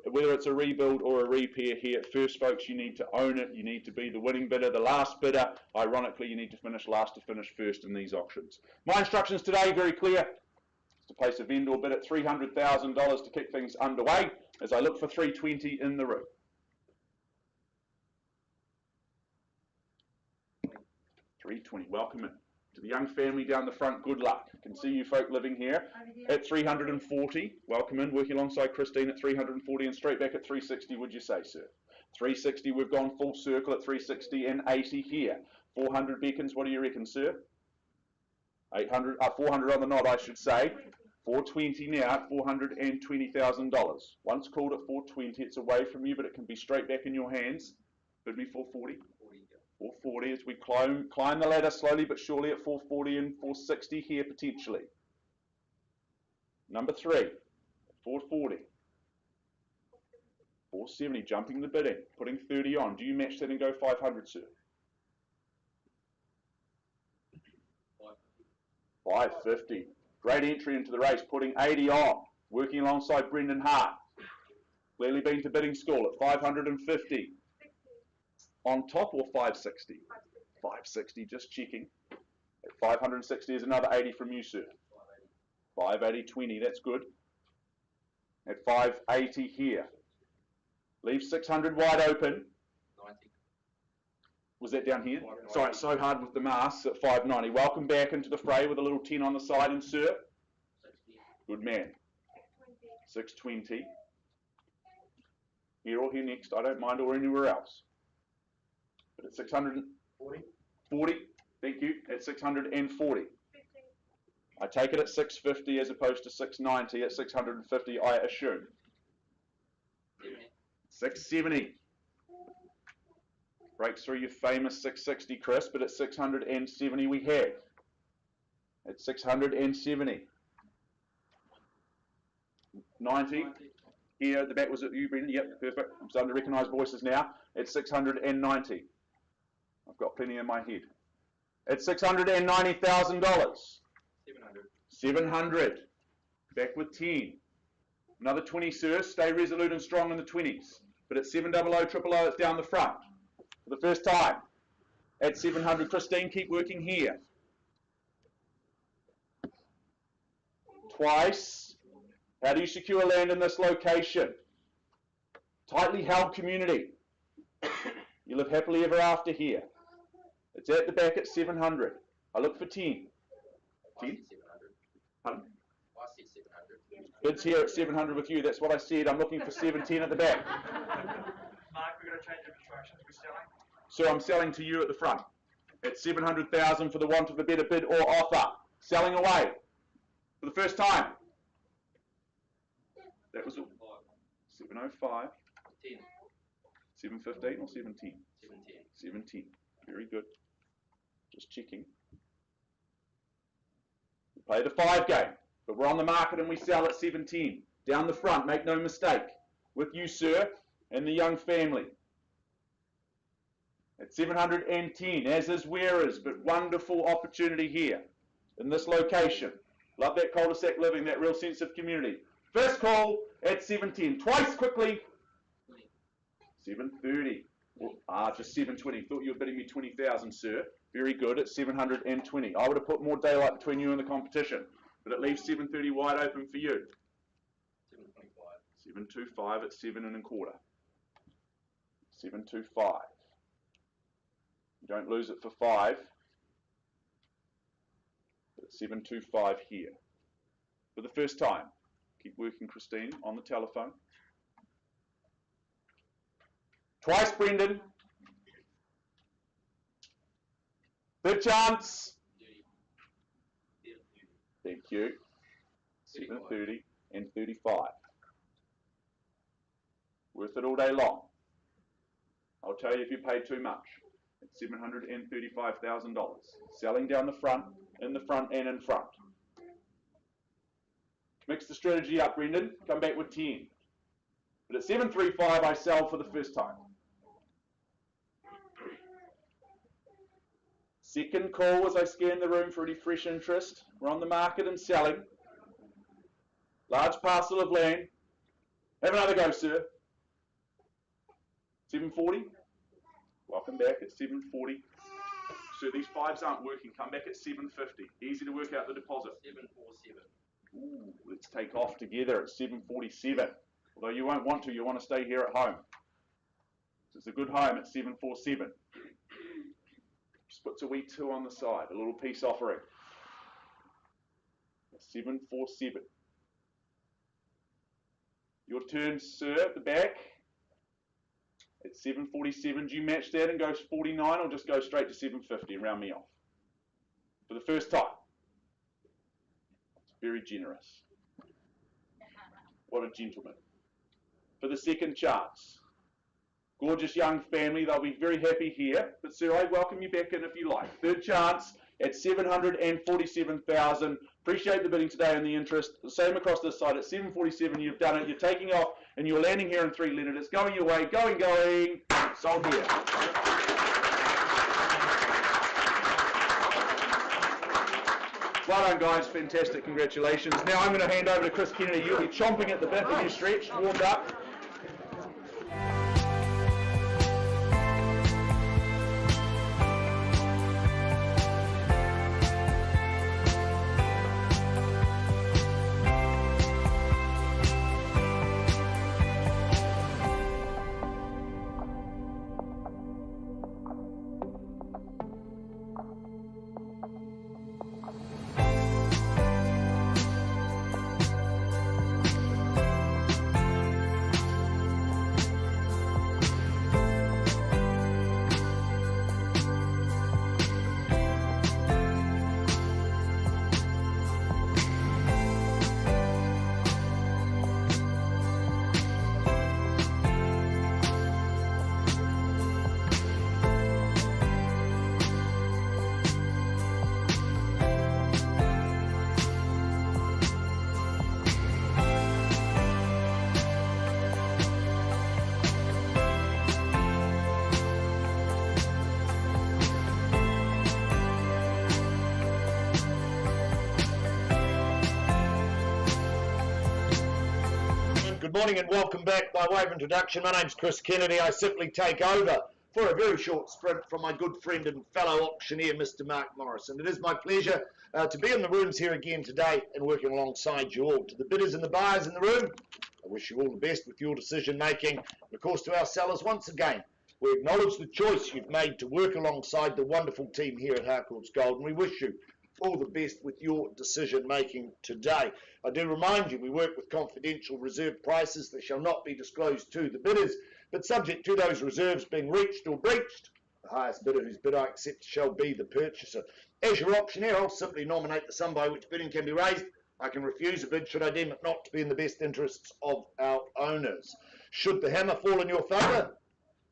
Whether it's a rebuild or a repair here, first, folks, you need to own it. You need to be the winning bidder, the last bidder. Ironically, you need to finish last to finish first in these auctions. My instructions today, very clear. To place a vendor bid at $300,000 to kick things underway as I look for 320 in the room. 320, welcome in. To the young family down the front, good luck. I can see you folk living here at 340. Welcome in, working alongside Christine at 340 and straight back at 360, would you say, sir? 360, we've gone full circle at 360 and 80 here. 400 beacons, what do you reckon, sir? 800, 400 on the nod, I should say. 420 now at $420,000. Once called at 420, it's away from you, but it can be straight back in your hands. Bid me 440. 440 as we climb the ladder slowly but surely at 440 and 460 here potentially. Number 3, 440. 470, jumping the bidding, putting 30 on. Do you match that and go 500, sir? 550. Great entry into the race, putting 80 on. Working alongside Brendan Hart. Clearly been to bidding school at 550. On top or 560? 560, just checking. At 560 is another 80 from you, sir. 580, 20, that's good. At 580 here. Leave 600 wide open. 90. Was that down here? Sorry, it's so hard with the masks at 590. Welcome back into the fray with a little 10 on the side, and sir? 60. Good man. 620. Here or here next, I don't mind, or anywhere else. But at 640. 40, thank you, at 640. I take it at 650 as opposed to 690. At 650, I assume. 670. Breaks through your famous 660, Chris, but at 670 we have. At 670. 90. Here at the back, was it you, Brendan? Yep, perfect. I'm starting to recognise voices now. At 690. I've got plenty in my head. At $690,000. 700. 700. Back with 10. Another 20, sir. Stay resolute and strong in the 20s. But at 700, 000, it's down the front. For the first time. At 700, Christine, keep working here. Twice. How do you secure land in this location? Tightly held community. You live happily ever after here. It's at the back at 700. I look for 10. 10? Pardon? I said 700. Bids here at 700 with you. That's what I said. I'm looking for 710 at the back. Mark, we're going to change negotiations we're selling? Sir, I'm selling to you at the front. At 700,000 for the want of a better bid or offer. Selling away. For the first time. That was 705. 10. 715 or 710? 710. 710. Very good. Just checking. We play the 5 game, but we're on the market and we sell at 710. Down the front, make no mistake. With you, sir, and the young family. At 710, as is Wearers, but wonderful opportunity here in this location. Love that cul-de-sac living, that real sense of community. First call at 710. Twice quickly. 730. Just 720. Thought you were bidding me 20,000, sir. Very good at 720. I would have put more daylight between you and the competition, but it leaves 730 wide open for you. 725. 725 at 7 1/4. 725. You don't lose it for 5. But 725 here. For the first time. Keep working, Christine, on the telephone. Twice, Brendan. Third chance. 30. Thank you. 730 and 35. Worth it all day long. I'll tell you if you pay too much. It's $735,000. Selling down the front, in the front and in front. Mix the strategy up, Brendan. Come back with 10. But at 735, I sell for the first time. Second call as I scan the room for any fresh interest. We're on the market and selling. Large parcel of land. Have another go, sir. 740. Welcome back at 740. So these 5s aren't working. Come back at 750. Easy to work out the deposit. 747. Ooh, let's take off together at 747. Although you won't want to, you want to stay here at home. So it's a good home at 747. Just puts a wee 2 on the side, a little peace offering. 747. Your turn, sir, at the back. At 747, do you match that and go 49 or just go straight to 750 and round me off? For the first time. It's very generous. What a gentleman. For the second chance. Gorgeous young family, they'll be very happy here. But sir, I welcome you back in if you like. Third chance at 747,000. Appreciate the bidding today and the interest. The same across this side at 747. You've done it. You're taking off and you're landing here in 3, Leonard. It's going your way. Going. Sold here. Well done, guys. Fantastic. Congratulations. Now I'm going to hand over to Chris Kennedy. You'll be chomping at the bit when you stretched, warmed up. Good morning and welcome back. By way of introduction, my name's Chris Kennedy. I simply take over for a very short sprint from my good friend and fellow auctioneer, Mr. Mark Morris. And it is my pleasure to be in the rooms here again today and working alongside you all. To the bidders and the buyers in the room, I wish you all the best with your decision making. And of course, to our sellers, once again, we acknowledge the choice you've made to work alongside the wonderful team here at Harcourts Gold, and we wish you all the best with your decision making today. I do remind you, we work with confidential reserve prices that shall not be disclosed to the bidders, but subject to those reserves being reached or breached, the highest bidder whose bid I accept shall be the purchaser. As your auctioneer, I'll simply nominate the sum by which bidding can be raised. I can refuse a bid should I deem it not to be in the best interests of our owners. Should the hammer fall in your favour,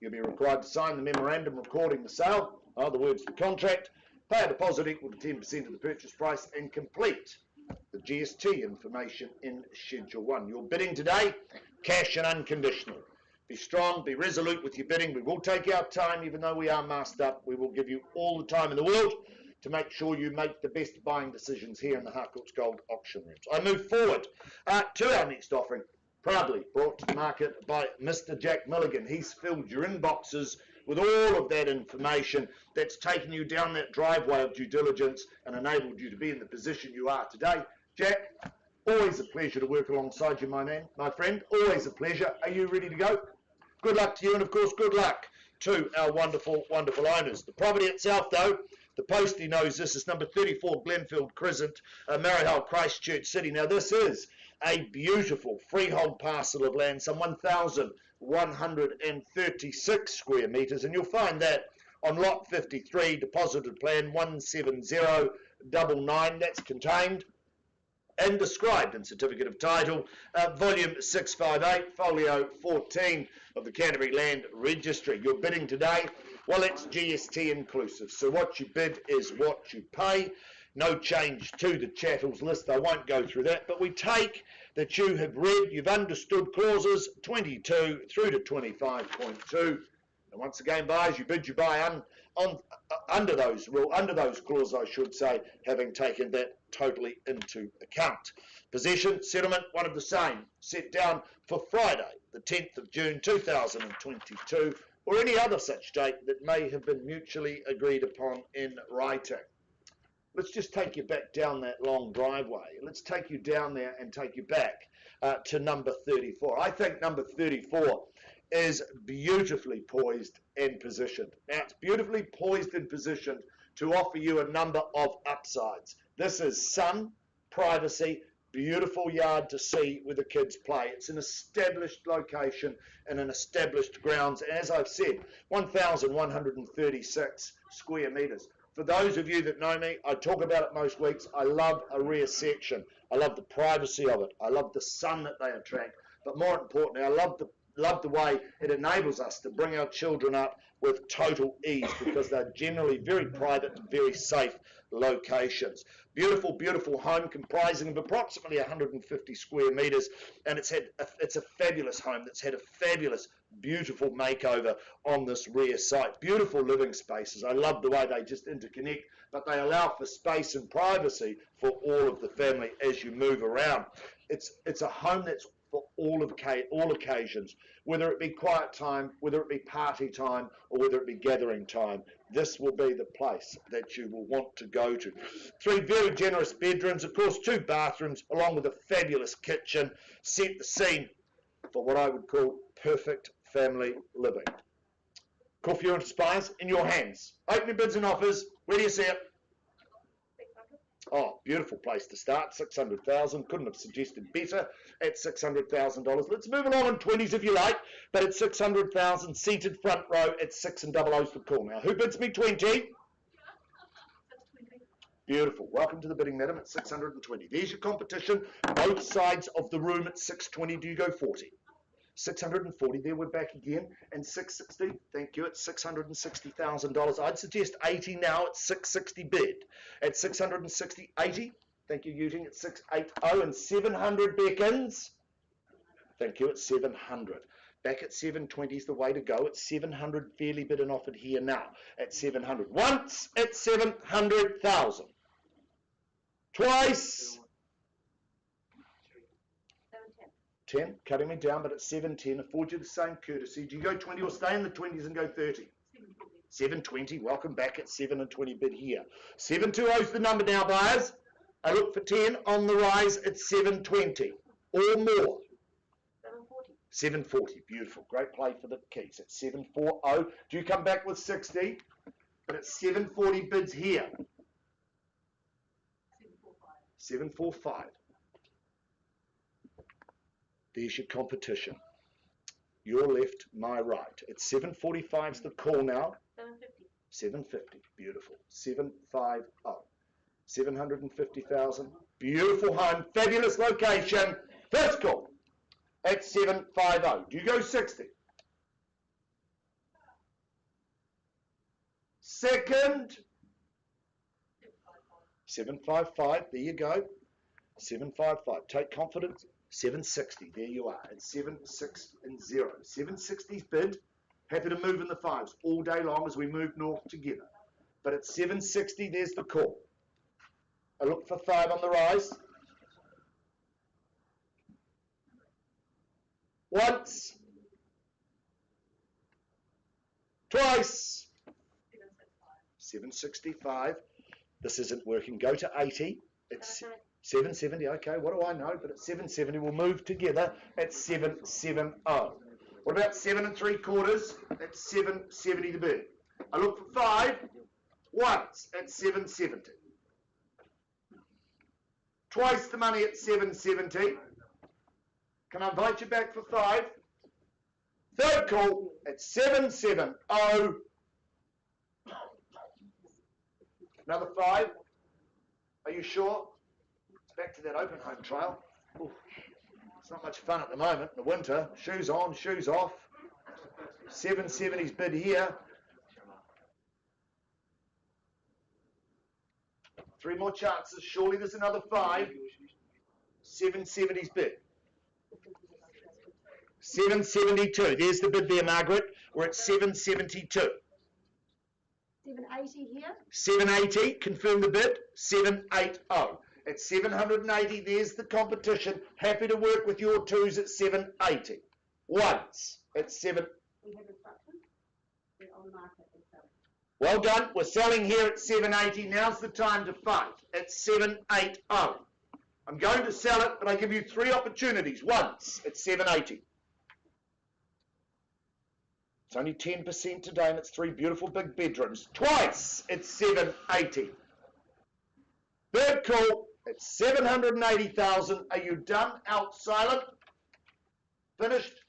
you'll be required to sign the memorandum recording the sale, the words of the contract, pay a deposit equal to 10% of the purchase price, and complete the GST information in Schedule 1. Your bidding today, cash and unconditional. Be strong, be resolute with your bidding. We will take our time, even though we are masked up. We will give you all the time in the world to make sure you make the best buying decisions here in the Harcourts Gold auction rooms. I move forward to our next offering, proudly brought to the market by Mr. Jack Milligan. He's filled your inboxes with all of that information that's taken you down that driveway of due diligence and enabled you to be in the position you are today. Jack, always a pleasure to work alongside you, my man, my friend. Always a pleasure. Are you ready to go? Good luck to you, and of course, good luck to our wonderful, wonderful owners. The property itself, though, the postie knows this, is number 34 Glenfield Crescent, Marihale, Christchurch City. Now, this is a beautiful freehold parcel of land, some 1,136 square metres, and you'll find that on lot 53, deposited plan 17099. That's contained and described in Certificate of Title, volume 658, folio 14 of the Canterbury Land Registry. Your bidding today, well, it's GST inclusive. So what you bid is what you pay. No change to the chattels list. I won't go through that, but we take that you have read, you've understood clauses 22 through to 25.2. And once again, buyers, you bid, you buy under those clauses, I should say, having taken that totally into account. Possession, settlement, one of the same, set down for Friday, the 10th of June 2022, or any other such date that may have been mutually agreed upon in writing. Let's just take you back down that long driveway. Let's take you down there and take you back to number 34. I think number 34 is beautifully poised and positioned. Now, it's beautifully poised and positioned to offer you a number of upsides. This is sun, privacy, beautiful yard to see where the kids play. It's an established location and an established grounds. As I've said, 1,136 square metres. For those of you that know me, I talk about it most weeks. I love a rear section. I love the privacy of it. I love the sun that they attract. But more importantly, I love the way it enables us to bring our children up with total ease, because they're generally very private and very safe locations. Beautiful, beautiful home comprising of approximately 150 square metres, and it's a fabulous home that's had a fabulous, beautiful makeover on this rear site. Beautiful living spaces. I love the way they just interconnect, but they allow for space and privacy for all of the family as you move around. It's a home that's for all occasions, whether it be quiet time, whether it be party time, or whether it be gathering time. This will be the place that you will want to go to. 3 very generous bedrooms, of course, 2 bathrooms, along with a fabulous kitchen, set the scene for what I would call perfect family living. Call for your Inspires in your hands. Opening bids and offers. Where do you see it? Oh, beautiful place to start. 600,000. Couldn't have suggested better at $600,000. Let's move along in 20s if you like, but at 600,000, seated front row at 6 and double O's for call. Now, who bids me 20? Beautiful. Welcome to the bidding, madam, at 620. There's your competition. Both sides of the room at 620. Do you go 40? 640, there we're back again, and 660, thank you, at $660,000. I'd suggest 80 now at 660 bid. At 660, 80, thank you, Eugene, at 680, and 700 beckons. Thank you, at 700. Back at 720 is the way to go. At 700, fairly bid and offered here now. At 700. Once at 700,000. Twice. 10, cutting me down, but at 710, afford you the same courtesy. Do you go 20 or stay in the 20s and go 30? 720, welcome back at 7 and 20 bid here. 720 is the number now, buyers. I look for 10 on the rise at 720 or more. 740, beautiful. Great play for the keys at 740. Do you come back with 60? But at 740 bids here. 745. There's your competition. Your left, my right. It's 745's the call now. 750. 750. Beautiful. 750. 750,000. Beautiful home. Fabulous location. First call at 750. Do you go 60? Second. 755. There you go. 755. Take confidence. 760. There you are. It's 760. 760's bid. Happy to move in the fives all day long as we move north together. But at 760, there's the call. I look for 5 on the rise. Once. Twice. 765. This isn't working. Go to 80. It's 770. Okay, what do I know? But at 770, we'll move together at 770. What about 7 3/4? At 770 to bid. I look for 5. Once at 770. Twice the money at 770. Can I invite you back for 5? Third call at 770. Another 5. Are you sure? Back to that open home trial. Ooh, it's not much fun at the moment in the winter. Shoes on, shoes off. 770's bid here. 3 more chances. Surely there's another 5. 770's bid. 772. There's the bid there, Margaret. We're at 772. 780 here. 780. Confirm the bid. 780. At 780, there's the competition. Happy to work with your 2s at 780. Once at 7. We have instructions. We're on the market and selling. Well done. We're selling here at 780. Now's the time to fight at 780. I'm going to sell it, but I give you 3 opportunities. Once at 780. It's only 10% today, and it's 3 beautiful big bedrooms. Twice at 780. Third call at 780,000. Are you done? Out silent. Finished.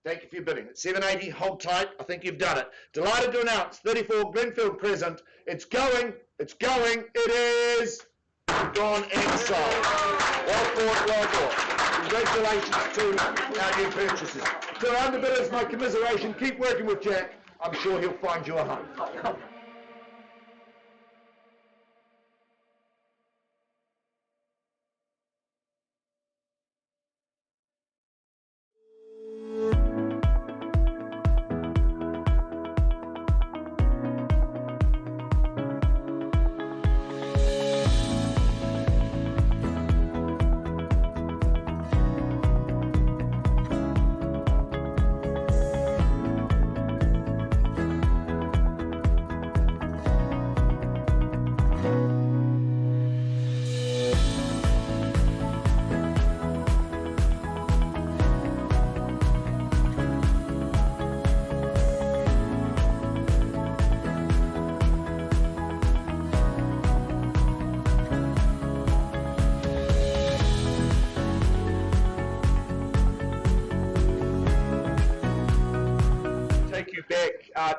Thank you for your bidding. At 780, hold tight. I think you've done it. Delighted to announce 34 Glenfield Crescent. It's going. It's going. It is gone and sold. Well bought, well bought. Congratulations to our new purchasers. To our underbidders, my commiseration. Keep working with Jack. I'm sure he'll find you a home.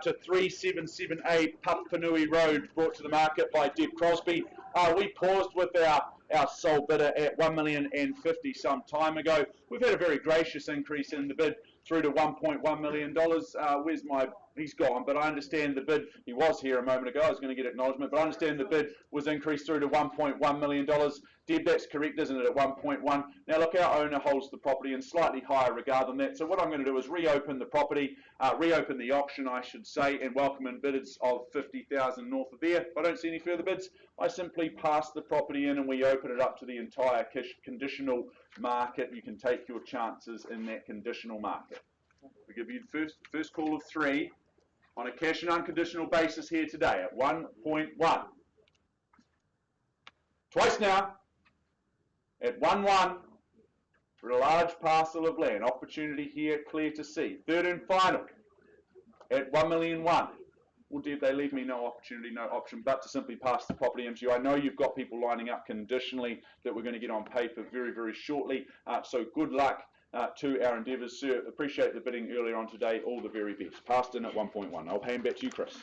To 3778 Papanui Road, brought to the market by Deb Crosby. We paused with our sole bidder at $1,050,000 some time ago. We've had a very gracious increase in the bid through to $1.1 million. He's gone, but I understand the bid, he was here a moment ago, I was going to get acknowledgement, but I understand the bid was increased through to $1.1 million. Deb, that's correct, isn't it, at 1.1? Now look, our owner holds the property in slightly higher regard than that, so what I'm going to do is reopen the property, reopen the auction, I should say, and welcome in bidders of $50,000 north of there. If I don't see any further bids, I simply pass the property in and we open it up to the entire conditional market. You can take your chances in that conditional market. We give you the first call of 3 on a cash and unconditional basis here today at 1.1. Twice now at 1.1 for a large parcel of land. Opportunity here clear to see. Third and final at $1,001,000. well, Deb, they leave me no opportunity, no option but to simply pass the property into you. I know you've got people lining up conditionally that we're going to get on paper very, very shortly. So good luck to our endeavours, sir. Appreciate the bidding earlier on today. All the very best. Passed in at 1.1. I'll hand back to you, Chris.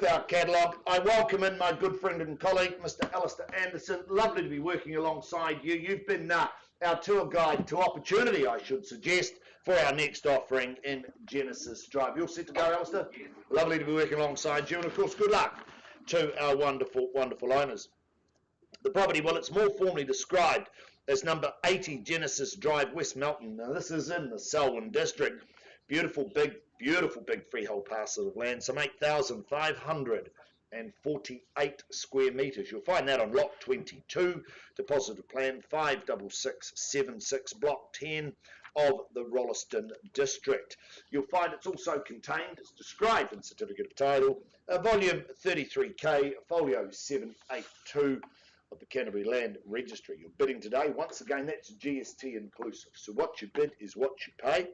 Our catalogue, I welcome in my good friend and colleague, Mr. Alistair Anderson. Lovely to be working alongside you. You've been our tour guide to opportunity, I should suggest, for our next offering in Genesis Drive. You're set to go, Alistair? Lovely to be working alongside you, and of course, good luck to our wonderful, wonderful owners. The property, well, it's more formally described as number 80 Genesis Drive, West Melton. Now, this is in the Selwyn district. Beautiful big freehold parcel of land, some 8,548 square metres. You'll find that on Lot 22, Deposited Plan 56676, Block 10 of the Rolleston District. You'll find it's also contained, it's described in Certificate of Title, Volume 33K, Folio 782 of the Canterbury Land Registry. You're bidding today, once again, that's GST inclusive. So what you bid is what you pay.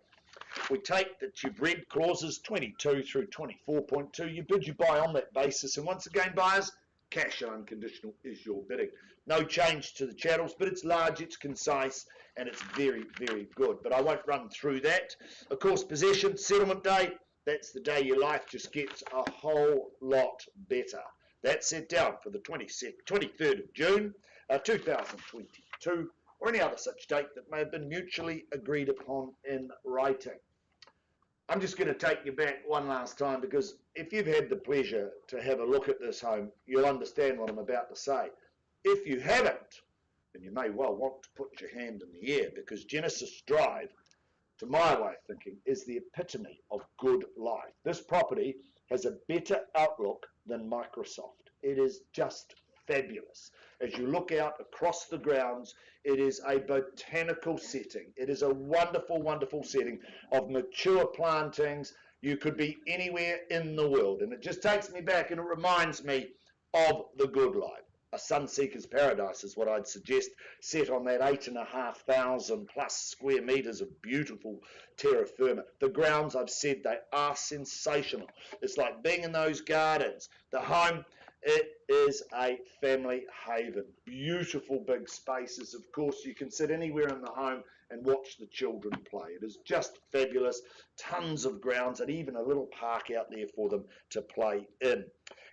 We take that you've read clauses 22 through 24.2. You bid, you buy on that basis. And once again, buyers, cash and unconditional is your bidding. No change to the chattels, but it's large, it's concise, and it's very, very good. But I won't run through that. Of course, possession, settlement day, that's the day your life just gets a whole lot better. That's set down for the 23rd of June, 2022. Or any other such date that may have been mutually agreed upon in writing. I'm just going to take you back one last time, because if you've had the pleasure to have a look at this home, you'll understand what I'm about to say. If you haven't, then you may well want to put your hand in the air, because Genesis Drive, to my way of thinking, is the epitome of good life. This property has a better outlook than Microsoft. It is just fabulous. As you look out across the grounds, it is a botanical setting. It is a wonderful, wonderful setting of mature plantings. You could be anywhere in the world. And it just takes me back and it reminds me of the good life. A sunseeker's paradise is what I'd suggest, set on that 8,500 plus square metres of beautiful terra firma. The grounds, I've said, they are sensational. It's like being in those gardens. The home, it is a family haven. Beautiful big spaces. Of course, you can sit anywhere in the home and watch the children play. It is just fabulous. Tons of grounds and even a little park out there for them to play in.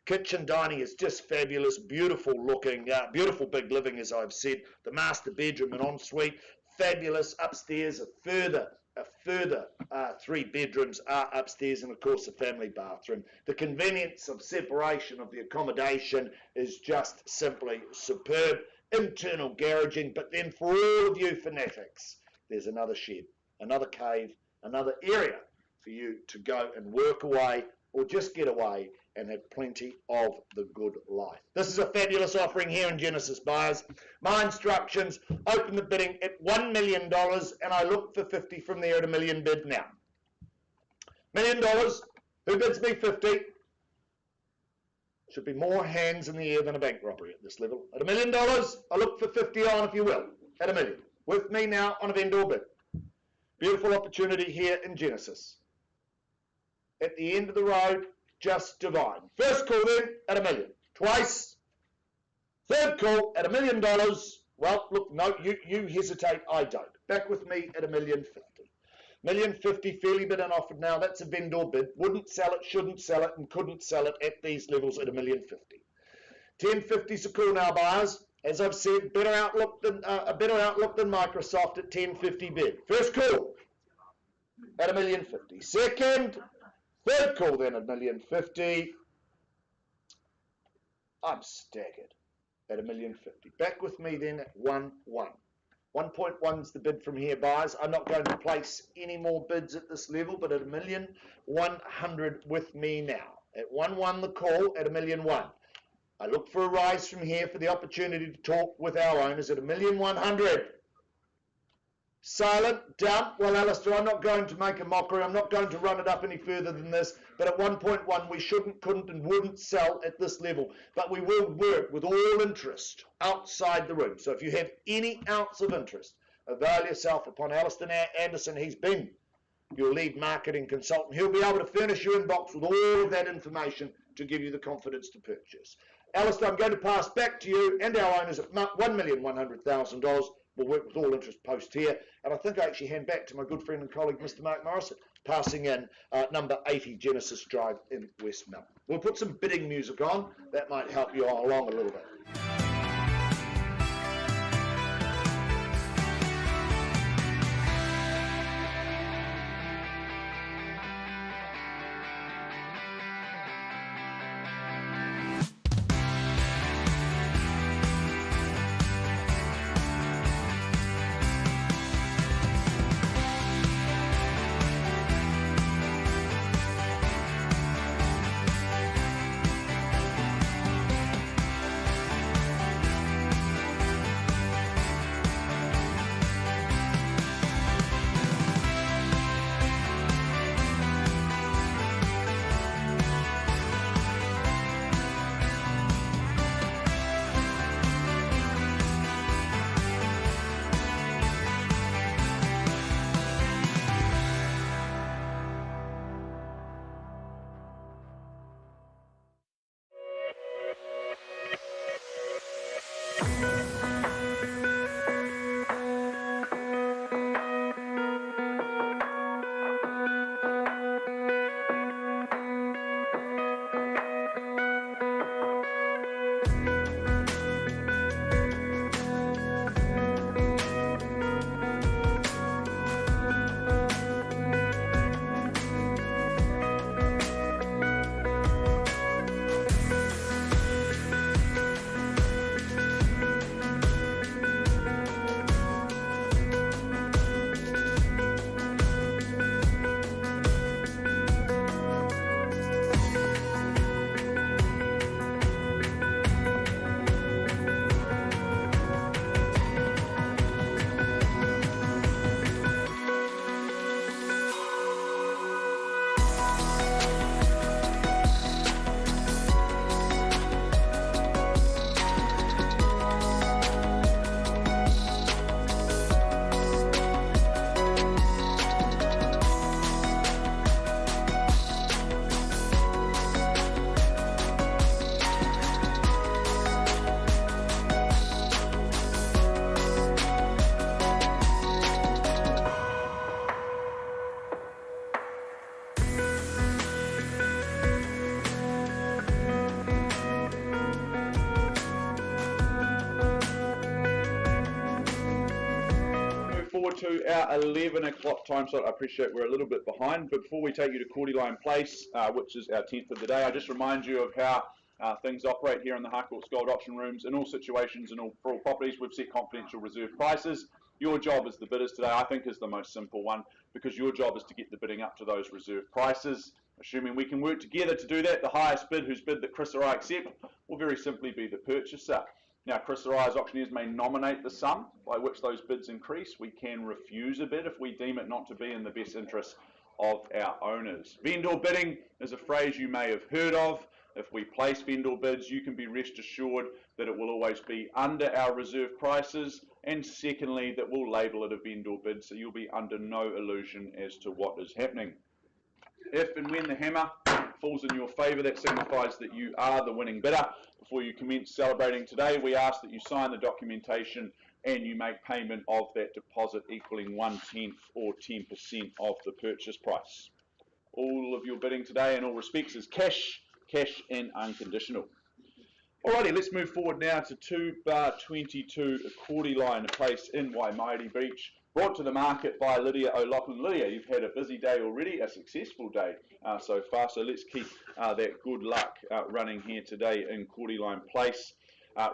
Kitchen dining is just fabulous. Beautiful looking, beautiful big living, as I've said. The master bedroom and ensuite, fabulous. Upstairs, a further 3 bedrooms are upstairs, and of course a family bathroom. The convenience of separation of the accommodation is just simply superb. Internal garaging, but then for all of you fanatics, there's another shed, another cave, another area for you to go and work away or just get away and have plenty of the good life. This is a fabulous offering here in Genesis, buyers. My instructions, open the bidding at $1 million, and I look for 50 from there at $1 million bid now. $1 million, who bids me 50? Should be more hands in the air than a bank robbery at this level. At $1 million, I look for 50 on, if you will, at $1 million. With me now on a vendor bid. Beautiful opportunity here in Genesis. At the end of the road, just divine. First call then at $1 million. Twice. Third call at $1 million. Well, look, no, you hesitate, I don't. Back with me at $1,050,000. $1,050,000 fairly bid and offered now. That's a vendor bid. Wouldn't sell it, shouldn't sell it, and couldn't sell it at these levels at $1,050,000. 1050's a call now, buyers. As I've said, better outlook than Microsoft at 1050 bid. First call at $1,050,000. Second. Third call then at $1,050,000. I'm staggered at $1,050,000. Back with me then at 1-1. 1.1's the bid from here, buyers. I'm not going to place any more bids at this level, but at $1,100,000 with me now. At 1-1 the call at $1,001,000. I look for a rise from here for the opportunity to talk with our owners at 1,100,000. Silent, dumb. Well, Alistair, I'm not going to make a mockery. I'm not going to run it up any further than this. But at 1.1, we shouldn't, couldn't, and wouldn't sell at this level. But we will work with all interest outside the room. So if you have any ounce of interest, avail yourself upon Alistair Anderson. He's been your lead marketing consultant. He'll be able to furnish your inbox with all of that information to give you the confidence to purchase. Alistair, I'm going to pass back to you and our owners at $1,100,000. We'll work with all interest post here. And I think I actually hand back to my good friend and colleague, Mr. Mark Morrison, passing in number 80 Genesis Drive in West Melbourne. We'll put some bidding music on. That might help you along a little bit. To our 11 o'clock time slot. I appreciate we're a little bit behind, but before we take you to Quarterline Place, which is our 10th of the day, I just remind you of how things operate here in the Harcourts Gold Auction Rooms. In all situations and for all properties, we've set confidential reserve prices. Your job as the bidders today, I think, is the most simple one, because your job is to get the bidding up to those reserve prices. Assuming we can work together to do that, the highest bid, whose bid that Chris or I accept, will very simply be the purchaser. Now, Chris or I as auctioneers may nominate the sum by which those bids increase. We can refuse a bid if we deem it not to be in the best interest of our owners. Vendor bidding is a phrase you may have heard of. If we place vendor bids, you can be rest assured that it will always be under our reserve prices, and secondly, that we'll label it a vendor bid, so you'll be under no illusion as to what is happening. If and when the hammer falls in your favour, that signifies that you are the winning bidder. Before you commence celebrating today, we ask that you sign the documentation and you make payment of that deposit equaling 1/10 or 10% of the purchase price. All of your bidding today in all respects is cash and unconditional. Alrighty, let's move forward now to 2/22 Quarterline Place in Waimairi Beach, brought to the market by Lydia O'Loughlin. Lydia, you've had a busy day already, a successful day so far, so let's keep that good luck running here today in Quarterline Place.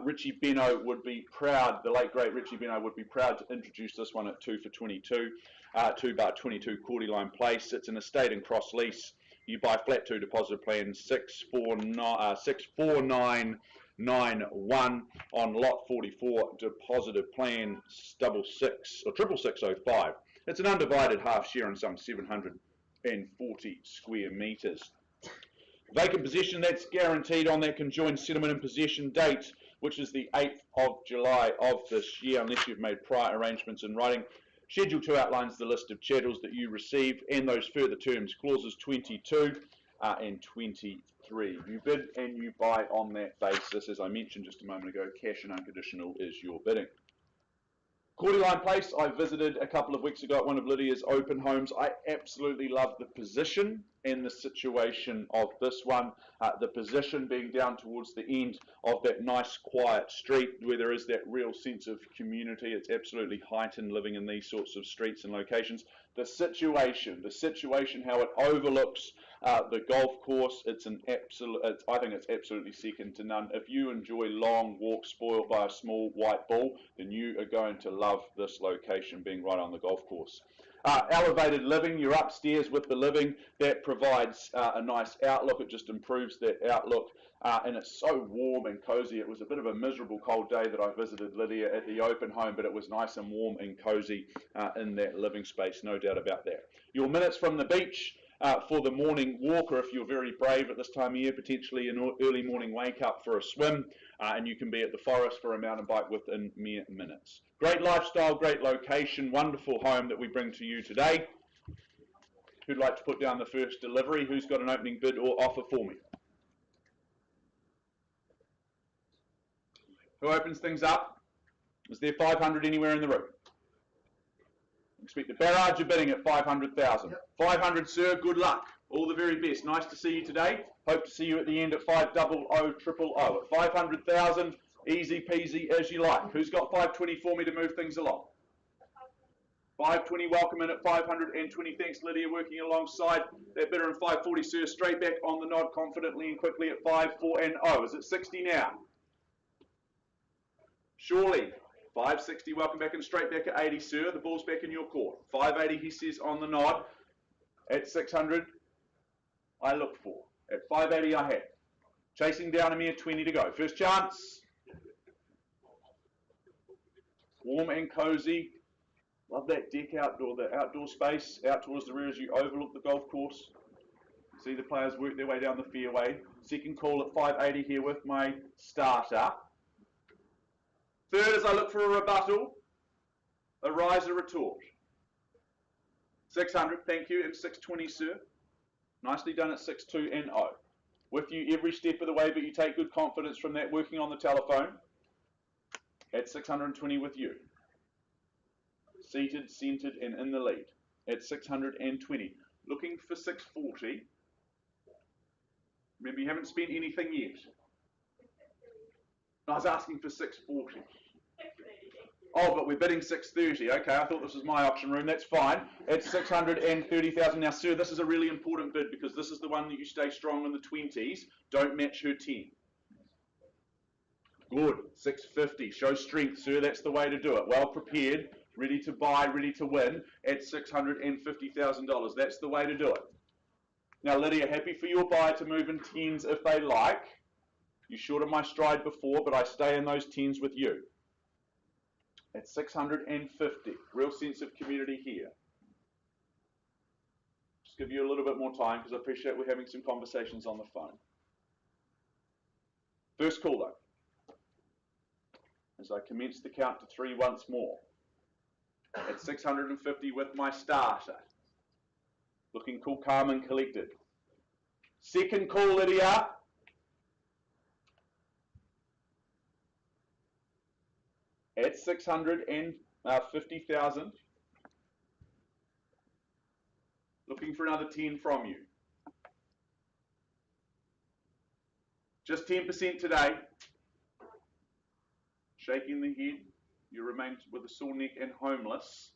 Richie Benno would be proud, the late great Richie Benno would be proud to introduce this one at 2/22, 2/22 Quarterline Place. It's an estate and cross lease. You buy flat 2 deposit plan 649 691 on lot 44, deposited plan 66605. It's an undivided half share and some 740 square metres. Vacant possession, that's guaranteed on that conjoined settlement and possession date, which is the 8th of July of this year, unless you've made prior arrangements in writing. Schedule 2 outlines the list of chattels that you receive and those further terms, clauses 22 and 23. You bid and you buy on that basis. As I mentioned just a moment ago, cash and unconditional is your bidding. Quarterline Place, I visited a couple of weeks ago at one of Lydia's open homes. I absolutely love the position and the situation of this one. The position being down towards the end of that nice quiet street where there is that real sense of community. It's absolutely heightened living in these sorts of streets and locations. The situation, how it overlooks the golf course, I think it's absolutely second to none. If you enjoy long walks spoiled by a small white ball, then you are going to love this location being right on the golf course. Elevated living, you're upstairs with the living, that provides a nice outlook. It just improves that outlook, and it's so warm and cozy. It was a bit of a miserable cold day that I visited Lydia at the open home, but it was nice and warm and cozy in that living space, no doubt about that. Your minutes from the beach for the morning walk, or if you're very brave at this time of year, potentially an early morning wake up for a swim, and you can be at the forest for a mountain bike within mere minutes. Great lifestyle, great location, wonderful home that we bring to you today. Who'd like to put down the first delivery? Who's got an opening bid or offer for me? Who opens things up? Is there 500 anywhere in the room? Expect the barrage of bidding at 500,000. Yep. 500, sir, good luck. All the very best. Nice to see you today. Hope to see you at the end at 500,000. At 500,000, easy peasy as you like. Who's got 520 for me to move things along? 520, welcome in at 520. Thanks, Lydia, working alongside that bidder in 540, sir. Straight back on the nod, confidently and quickly at 540. Is it 60 now? Surely. 560, welcome back and straight back at 80, sir. The ball's back in your court. 580, he says on the nod. At 600, I look for. At 580, I have. Chasing down a mere 20 to go. First chance. Warm and cozy. Love that deck outdoor, the outdoor space out towards the rear as you overlook the golf course. See the players work their way down the fairway. Second call at 580 here with my starter. Third, as I look for a rebuttal, a riser retort. 600, thank you, and 620, sir. Nicely done at 62 and 0. With you every step of the way, but you take good confidence from that, working on the telephone. At 620 with you. Seated, centered, and in the lead. At 620. Looking for 640. Remember, you haven't spent anything yet. I was asking for 640. Oh, but we're bidding 630. Okay, I thought this was my auction room. That's fine. It's 630,000. Now, sir, this is a really important bid because this is the one that you stay strong in the 20s. Don't match her 10. Good. 650. Show strength, sir. That's the way to do it. Well prepared, ready to buy, ready to win at $650,000. That's the way to do it. Now, Lydia, happy for your buyer to move in 10s if they like. You shorted my stride before, but I stay in those 10s with you. At 650. Real sense of community here. Just give you a little bit more time because I appreciate we're having some conversations on the phone. First call though. As I commence the count to 3 once more. At 650 with my starter. Looking cool, calm and collected. Second call, Lydia. At 650,000. Looking for another 10 from you. Just 10% today. Shaking the head. You remain with a sore neck and homeless.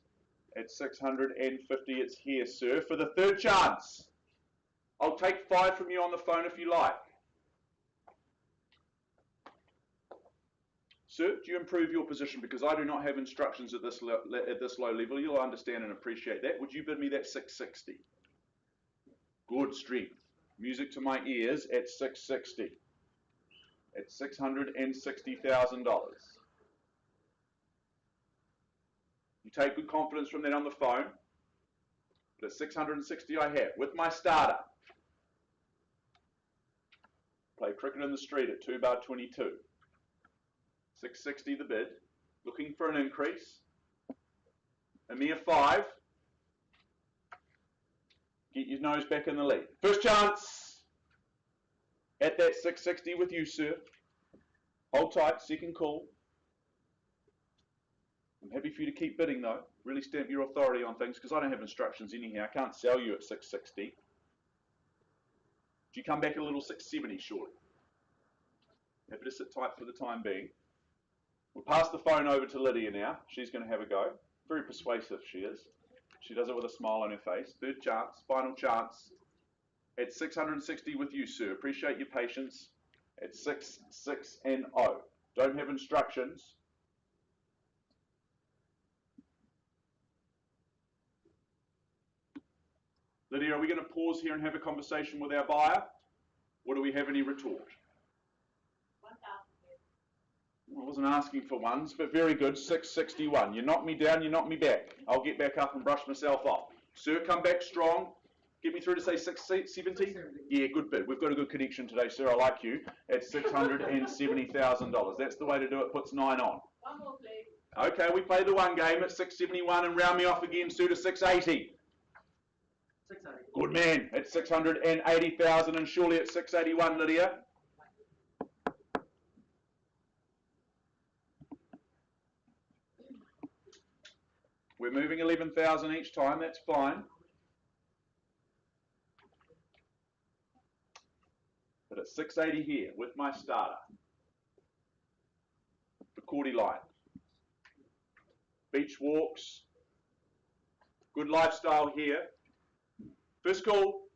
At 650, it's here, sir. For the third chance. I'll take 5 from you on the phone if you like. Sir, do you improve your position? Because I do not have instructions at this low level. You'll understand and appreciate that. Would you bid me that 660? Good strength. Music to my ears at 660. at $660,000. You take good confidence from that on the phone. But at 660 I have, with my starter. Play cricket in the street at 2 bar 22. 660 the bid. Looking for an increase. A mere 5. Get your nose back in the lead. First chance. At that 660 with you, sir. Hold tight, second call. I'm happy for you to keep bidding though. Really stamp your authority on things because I don't have instructions anyhow. I can't sell you at 660. Do you come back a little 670 shortly? Happy to sit tight for the time being. We'll pass the phone over to Lydia now. She's going to have a go. Very persuasive she is. She does it with a smile on her face. Third chance, final chance. At 660 with you, sir. Appreciate your patience. At 6, 6 and 0. Don't have instructions. Lydia, are we going to pause here and have a conversation with our buyer? Or do we have any retort? I wasn't asking for ones, but very good. 661. You knock me down, you knock me back. I'll get back up and brush myself off. Sir, come back strong. Get me through to say 670? Yeah, good bid. We've got a good connection today, sir. I like you. At $670,000. That's the way to do it. Puts 9 on. One more, please. Okay, we play the one game at 671 and round me off again, sir, to 680. 680. Good man. At 680,000 and surely at 681, Lydia. We're moving 11,000 each time, that's fine. But at 680 here with my starter. The Quarterline. Beach walks. Good lifestyle here. First call.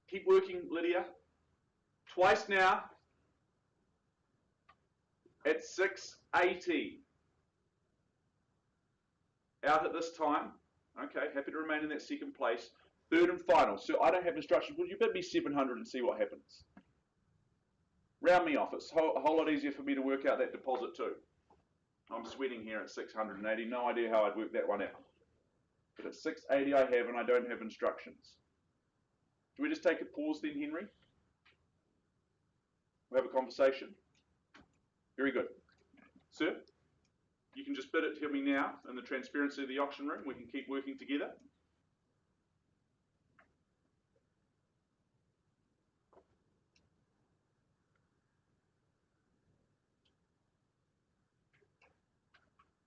Keep working, Lydia. Twice now. At 680. Out at this time. Okay, happy to remain in that second place. Third and final. So I don't have instructions. Would you bid me 700 and see what happens? Round me off. It's a whole lot easier for me to work out that deposit too. I'm sweating here at 680. No idea how I'd work that one out. But at 680 I have and I don't have instructions. Do we just take a pause then, Henry? We'll have a conversation. Very good. Sir? You can just bid it to me now in the transparency of the auction room. We can keep working together.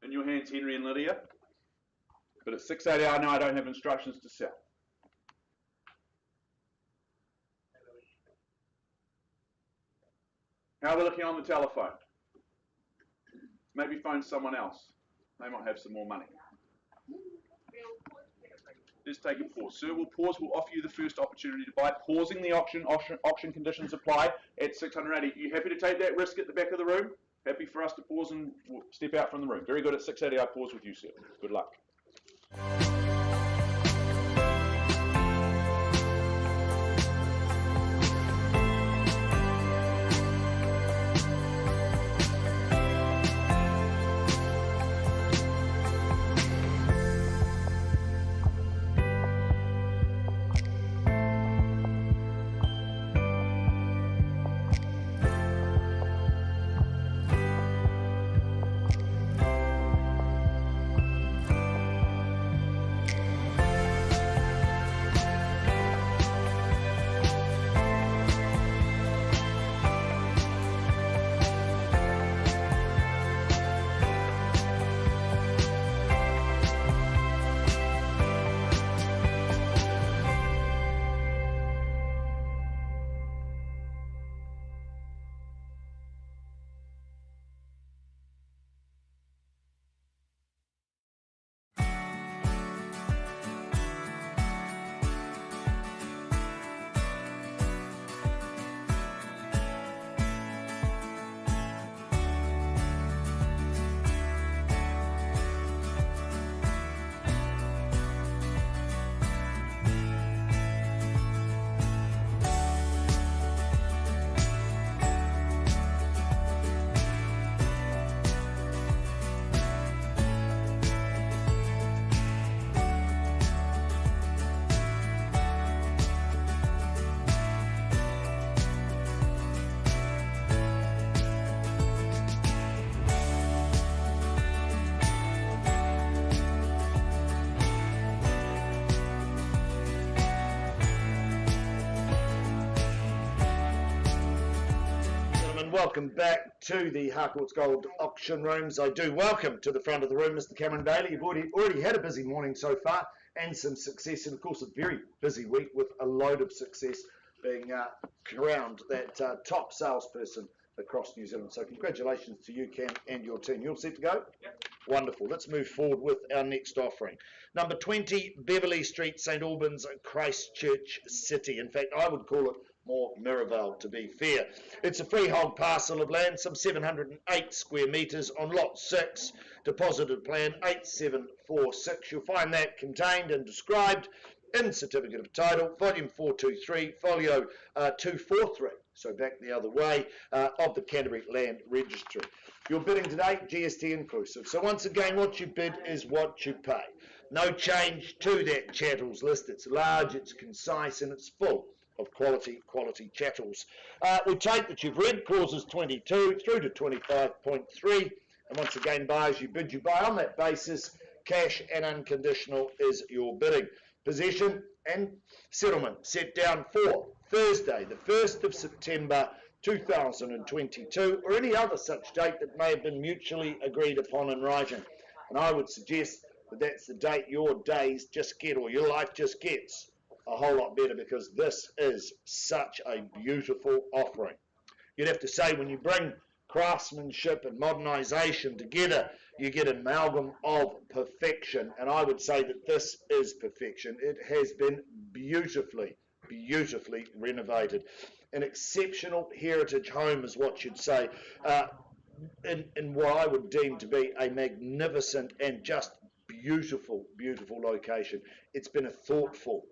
In your hands, Henry and Lydia. But at 680, I know I don't have instructions to sell. How are we looking on the telephone? Maybe phone someone else. They might have some more money. Just take a pause. Sir, we'll pause. We'll offer you the first opportunity to buy. Pausing the auction. Auction conditions apply at 680. You happy to take that risk at the back of the room? Happy for us to pause and step out from the room. Very good. At 680, I pause with you, sir. Good luck. welcome back to the Harcourts Gold auction rooms. I do welcome to the front of the room Mr. Cameron Daly. You've already had a busy morning so far and some success, and of course a very busy week with a load of success being crowned that top salesperson across New Zealand. So congratulations to you, Cam, and your team. You all set to go? Yep. Wonderful. Let's move forward with our next offering. Number 20, Beverly Street, St Albans, Christchurch City. In fact, I would call it more Mirabelle, to be fair. It's a freehold parcel of land, some 708 square metres on lot 6, deposited plan 8746. You'll find that contained and described in Certificate of Title, volume 423, folio 243, so back the other way, of the Canterbury Land Registry. Your bidding today, GST inclusive. So once again, what you bid is what you pay. No change to that chattels list. It's large, it's concise, and it's full of quality chattels. We take that you've read clauses 22 through to 25.3, and once again, buyers, you bid, you buy. On that basis, cash and unconditional is your bidding. Possession and settlement set down for Thursday, the 1st of September 2022, or any other such date that may have been mutually agreed upon in writing. And I would suggest that that's the date your days just get, or your life just gets a whole lot better, because this is such a beautiful offering. You'd have to say, when you bring craftsmanship and modernisation together, you get an amalgam of perfection, and I would say that this is perfection. It has been beautifully renovated. An exceptional heritage home is what you'd say, in what I would deem to be a magnificent and just beautiful location. It's been a thoughtful,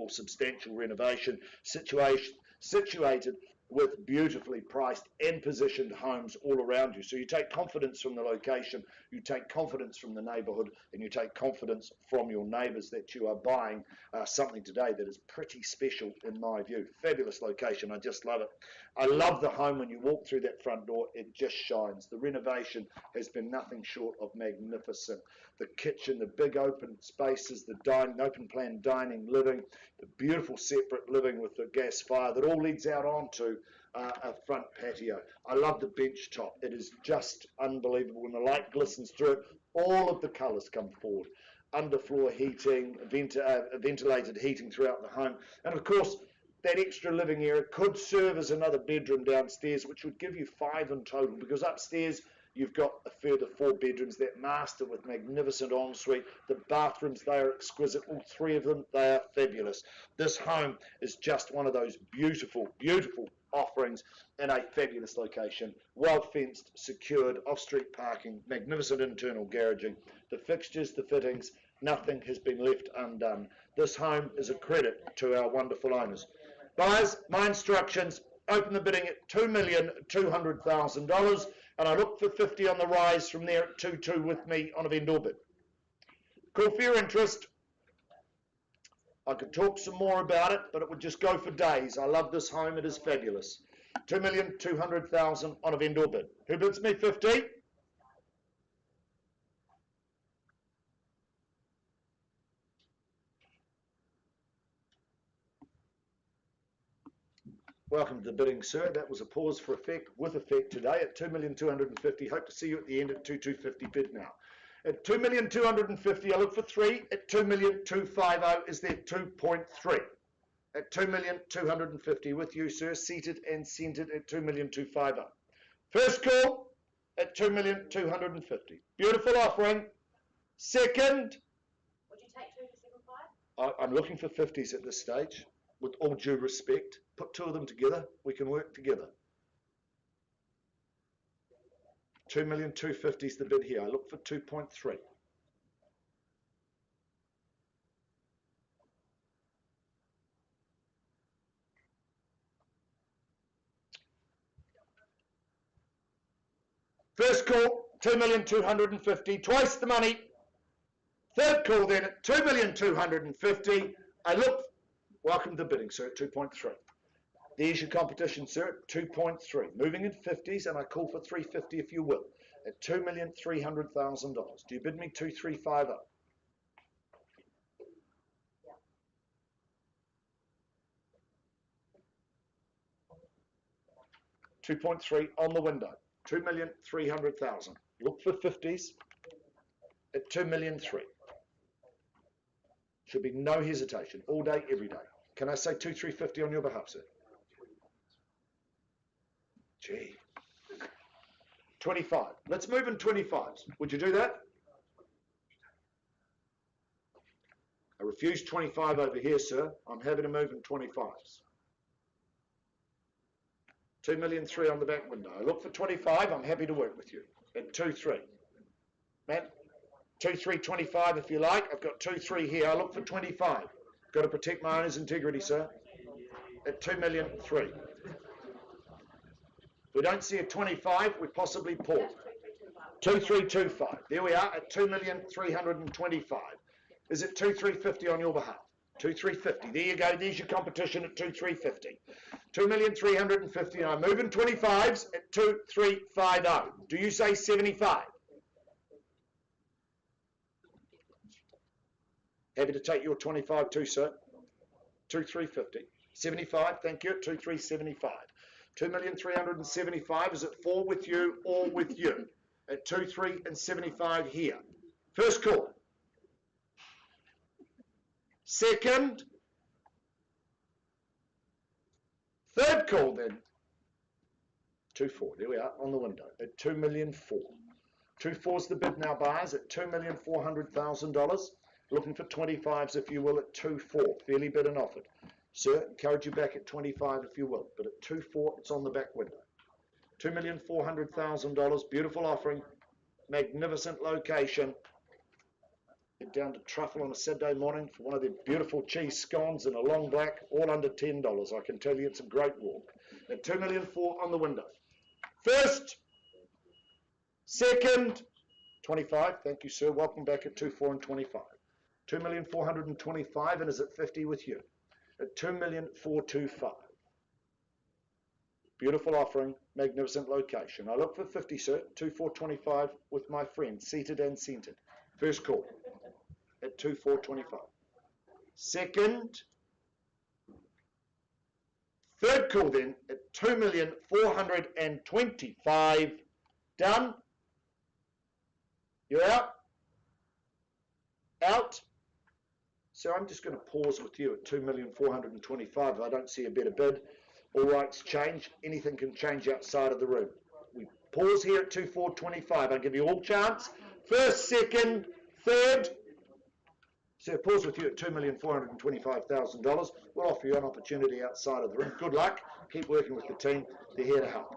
substantial renovation, situated with beautifully priced and positioned homes all around you. So you take confidence from the location, you take confidence from the neighbourhood, and you take confidence from your neighbours that you are buying something today that is pretty special in my view. Fabulous location, I just love it. I love the home. When you walk through that front door, it just shines. The renovation has been nothing short of magnificent. The kitchen, the big open spaces, the open plan dining, living, the beautiful separate living with the gas fire that all leads out onto a front patio. I love the bench top. It is just unbelievable. When the light glistens through it, all of the colours come forward. Underfloor heating, ventilated heating throughout the home. And of course, that extra living area could serve as another bedroom downstairs, which would give you 5 in total, because upstairs you've got a further 4 bedrooms that master with magnificent ensuite. The bathrooms, they are exquisite. All 3 of them, they are fabulous. This home is just one of those beautiful offerings in a fabulous location. Well fenced, secured, off-street parking, magnificent internal garaging. The fixtures, the fittings, nothing has been left undone. This home is a credit to our wonderful owners. Buyers, my instructions: open the bidding at $2,200,000, and I look for 50 on the rise from there at 2-2 with me on a vendor bid. Call for your interest. I could talk some more about it, but it would just go for days. I love this home. It is fabulous. $2,200,000 on a vendor bid. Who bids me 50? Welcome to the bidding, sir. That was a pause for effect, with effect today at $2,250,000. Hope to see you at the end at 2,250 bid now. At $2,250,000, I look for 3. At $2,250,000 is there 2.3. At $2,250,000 with you, sir, seated and centered at $2,250,000. First call at $2,250,000. Beautiful offering. Second. Would you take 2,275? I'm looking for 50s at this stage. With all due respect, put 2 of them together, we can work together. $2,250,000 is the bid here. I look for 2.3. First call, $2,250,000, twice the money. Third call then at $2,250,000. I look. Welcome to bidding, sir, at 2.3. There's your competition, sir, at 2.3. Moving in 50s, and I call for 350 if you will, at $2,300,000. Do you bid me 2,350? 2.3 on the window. 2,300,000. Look for 50s at 2,000,003. Should be no hesitation. All day, every day. Can I say 2,350 on your behalf, sir? Gee. 25. Let's move in 25s. Would you do that? I refuse 25 over here, sir. I'm happy to move in 25s. 2,000,003 on the back window. I look for 25. I'm happy to work with you at 2,3. Man, 2,325 if you like. I've got 2,3 here. I look for 25. Got to protect my owner's integrity, sir. At 2,000,003. If we don't see a 25, we possibly pause. 2,325. There we are at 2,325. Is it 2,350 on your behalf? 2,350. There you go. There's your competition at 2,350. 2,350. I move in 25s at 2,350. Do you say 75? Happy to take your 25 too, sir. 2,350. 75. Thank you. 2,375. 2,375. Is it 4 with you or with you? At 2,375 here. First call. Second. Third call then. 2,4. There we are on the window at 2,000,004. 2,4's the bid now, buyers, at $2,400,000. Looking for 25s if you will at 2,4. Fairly bid and offered. Sir, encourage you back at 25 if you will, but at 2,4 it's on the back window. $2,400,000. Beautiful offering. Magnificent location. Get down to Truffle on a Saturday morning for one of their beautiful cheese scones and a long black, all under $10. I can tell you it's a great walk. At 2,000,004 on the window. First, second, 25. Thank you, sir. Welcome back at 2,4 and 25. 2,425, and is it 50 with you? At 2,425. Beautiful offering, magnificent location. I look for 50, sir. 2,425 with my friend, seated and centered. First call at 2,425. Second, third call then at 2,425. Done. You're out. Out. So I'm just going to pause with you at 2,425. If I don't see a better bid, all rights change. Anything can change outside of the room. We pause here at 2,425. I'll give you all chance. First, second, third. So pause with you at $2,425,000. We'll offer you an opportunity outside of the room. Good luck. Keep working with the team. They're here to help.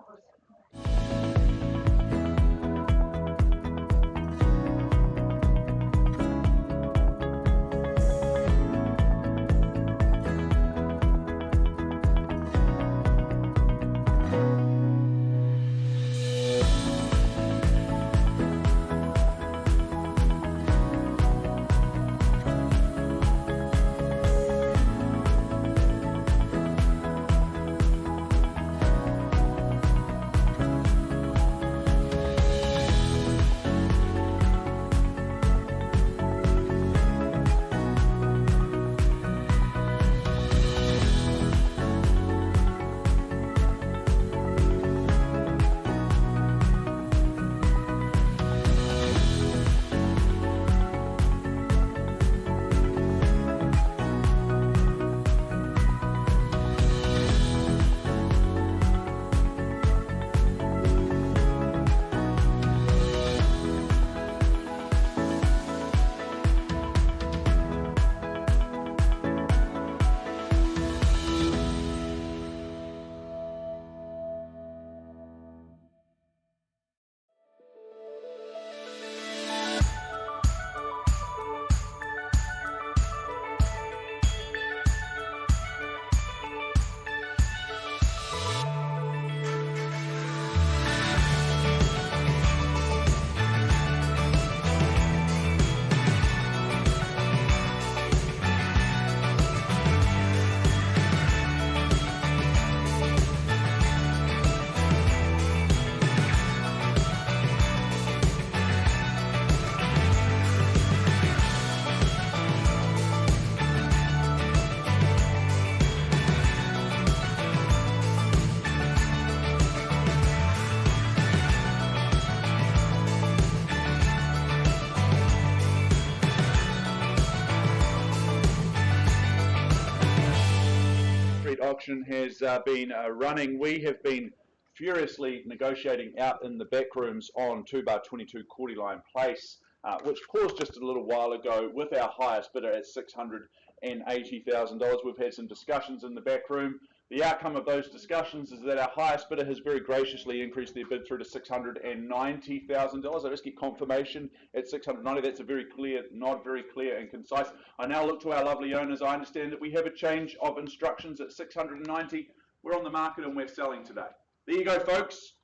auction has been running, we have been furiously negotiating out in the back rooms on 2/22 Quarterline Place, which paused just a little while ago with our highest bidder at $680,000. We've had some discussions in the back room. The outcome of those discussions is that our highest bidder has very graciously increased their bid through to $690,000. I just get confirmation at $690,000. That's a very clear nod, very clear and concise. I now look to our lovely owners. I understand that we have a change of instructions at $690,000. We're on the market and we're selling today. There you go, folks.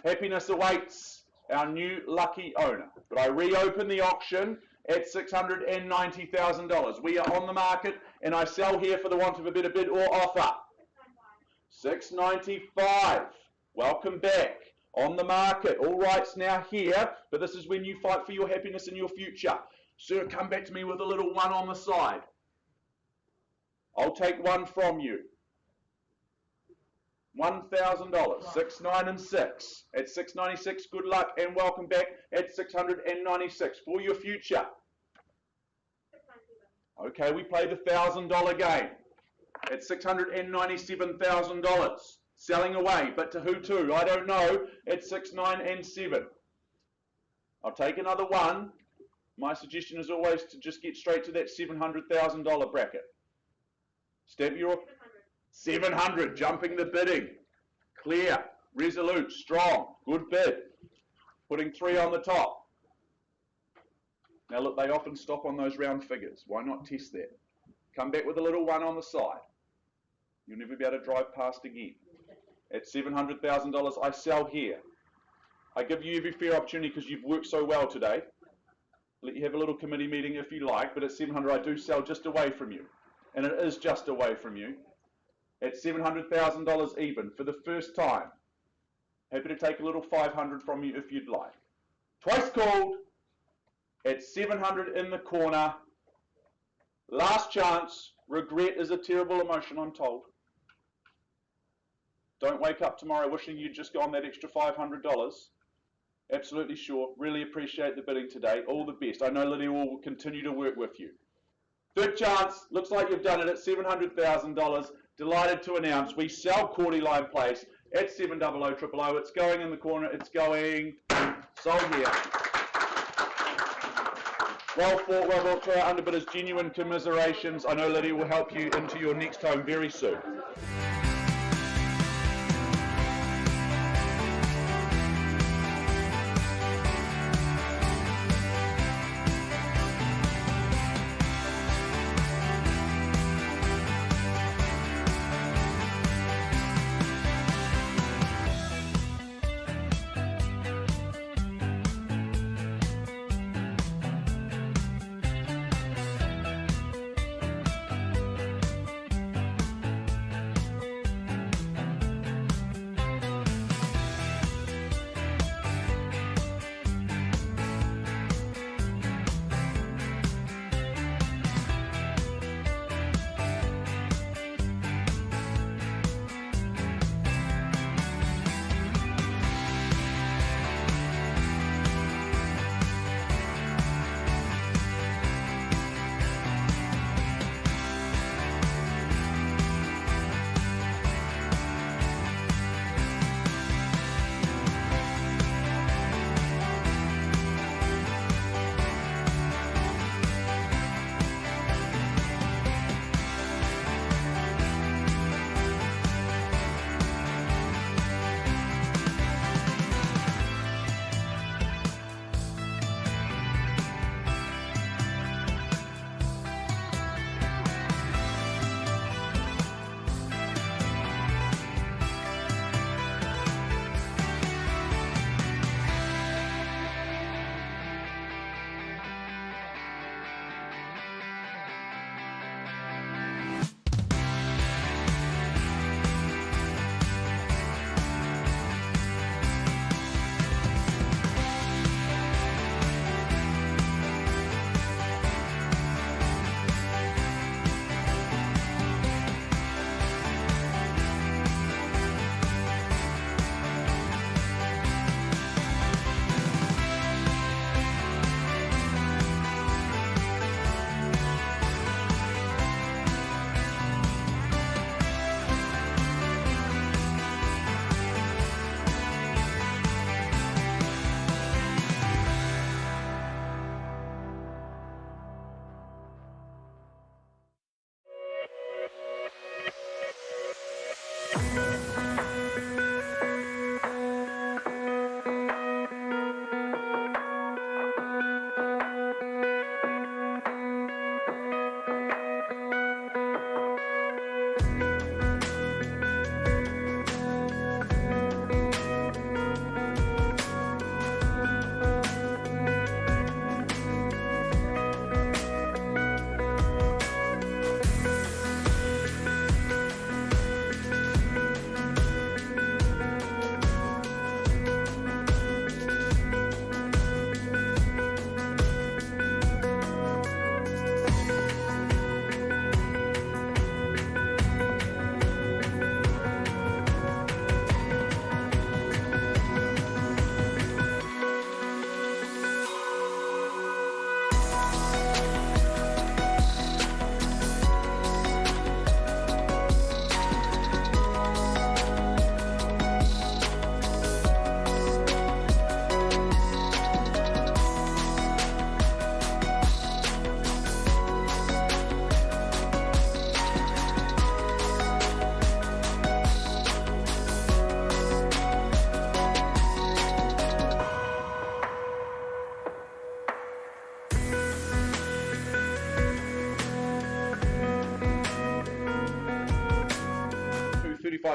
Happiness awaits our new lucky owner. But I reopen the auction at $690,000. We are on the market and I sell here for the want of a better bid or offer. $695,000. Welcome back. On the market. All rights now here, but this is when you fight for your happiness and your future. Sir, come back to me with a little one on the side. I'll take one from you. $1,000. 6, 9 and 6. At $696, good luck and welcome back at $696 for your future. Okay, we play the $1,000 game at $697,000. Selling away, but to who to? I don't know. At 6, 9 and 7. I'll take another one. My suggestion is always to just get straight to that $700,000 bracket. Stamp your 700, jumping the bidding. Clear, resolute, strong, good bid. Putting 3 on the top. Now look, they often stop on those round figures. Why not test that? Come back with a little 1 on the side. You'll never be able to drive past again. At $700,000, I sell here. I give you every fair opportunity because you've worked so well today. Let you have a little committee meeting if you like, but at $700,000, I do sell just away from you. And it is just away from you. At $700,000 even for the first time. Happy to take a little $500 from you if you'd like. Twice called. At $700 in the corner. Last chance. Regret is a terrible emotion, I'm told. Don't wake up tomorrow wishing you'd just gone that extra $500. Absolutely sure. Really appreciate the bidding today. All the best. I know Lydia will continue to work with you. Third chance. Looks like you've done it at $700,000. Delighted to announce we sell Quarterline Place at 700,000. It's going in the corner. It's going sold here. Well fought, well brought to our underbidders. Genuine commiserations. I know Lydia will help you into your next home very soon.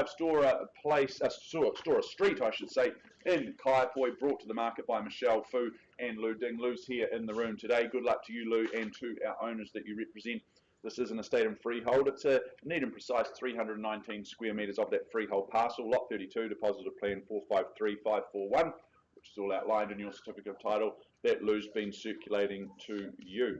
35 Stora Street, I should say, in Kaiapoi, brought to the market by Michelle Fu and Lou Ding. Lou's here in the room today. Good luck to you, Lou, and to our owners that you represent. This is an estate and freehold. It's a neat and precise 319 square metres of that freehold parcel, lot 32, deposit of plan 453541, which is all outlined in your certificate of title that Lou's been circulating to you.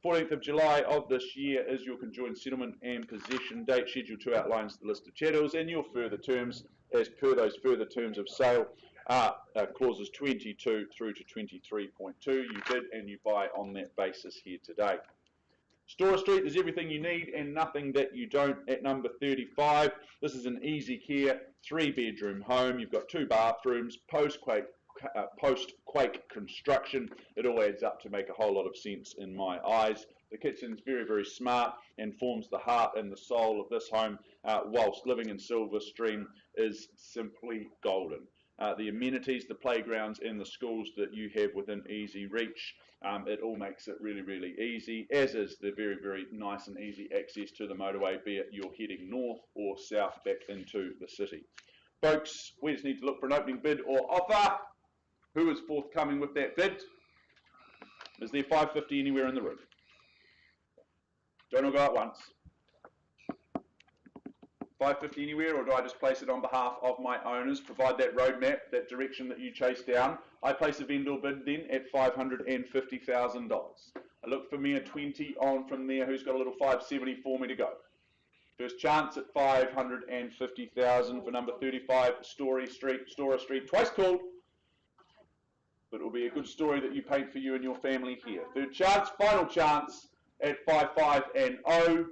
14th of July of this year is your conjoined settlement and possession date. Schedule 2 outlines the list of chattels and your further terms as per those further terms of sale are clauses 22 through to 23.2. You bid and you buy on that basis here today. Stora Street, there's everything you need and nothing that you don't at number 35. This is an easy care, 3-bedroom home. You've got 2 bathrooms, post-quake construction. It all adds up to make a whole lot of sense in my eyes. The kitchen's very, very smart and forms the heart and the soul of this home, whilst living in Silverstream is simply golden. The amenities, the playgrounds and the schools that you have within easy reach, it all makes it really, really easy, as is the very, very nice and easy access to the motorway, be it you're heading north or south back into the city. Folks, we just need to look for an opening bid or offer. Who is forthcoming with that bid? Is there 550 anywhere in the room? Don't all go at once. 550 anywhere, or do I just place it on behalf of my owners? Provide that roadmap, that direction that you chase down. I place a vendor bid then at $550,000. I look for me a 20 on from there. Who's got a little 570 for me to go? First chance at 550,000 for number 35 Stora Street, twice called. But it will be a good story that you paint for you and your family here. Third chance, final chance at 55-0.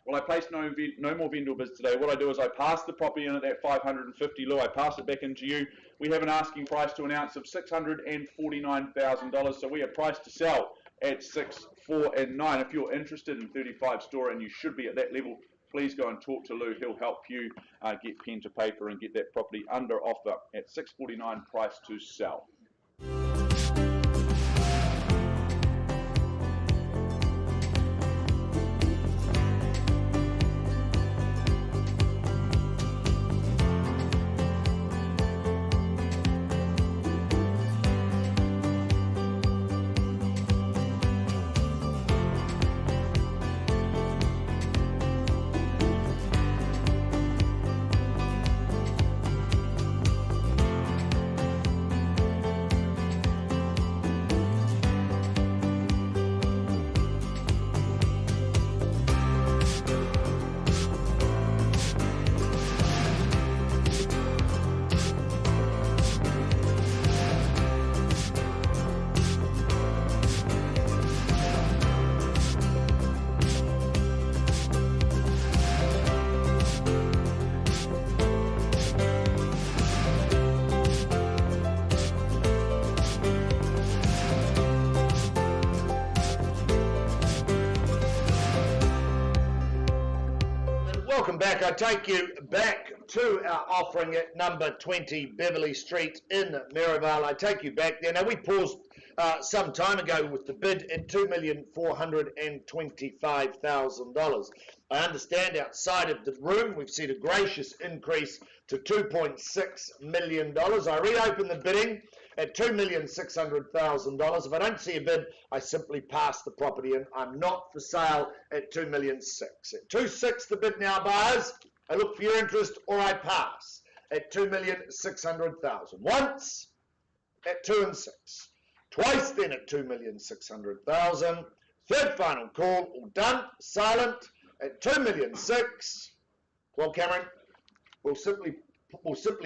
Well, I place no more vendor bids today. What I do is I pass the property in at that 550, Lou. I pass it back into you. We have an asking price to announce of $649,000. So we are priced to sell at 6, 4 and 9. If you're interested in 35 Stora and you should be at that level, please go and talk to Lou. He'll help you get pen to paper and get that property under offer at $649 price to sell. Welcome back. I take you back to our offering at number 20 Beverly Street in Maryvale. I take you back there. Now, we paused some time ago with the bid at $2,425,000. I understand outside of the room we've seen a gracious increase to $2.6 million. I reopen the bidding at $2,600,000. If I don't see a bid, I simply pass the property in. I'm not for sale at $2,600,000. At $2,600,000 the bid now, buyers. I look for your interest or I pass at $2,600,000. Once at 2 and 6. Twice then at $2,600,000. Third final call, all done, silent at $2,600,000. Well, Cameron, we'll simply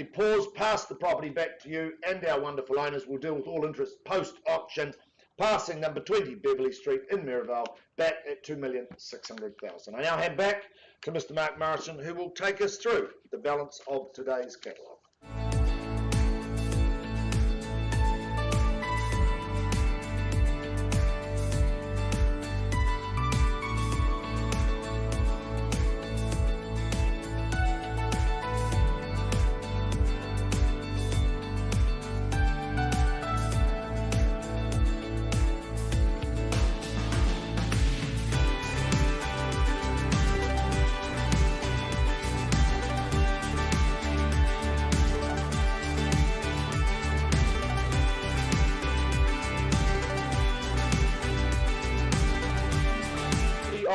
pause, pass the property back to you and our wonderful owners. We'll deal with all interest post-auction, passing number 20 Beverly Street in Maryvale back at $2,600,000. I now hand back to Mr. Mark Morrison, who will take us through the balance of today's catalogue.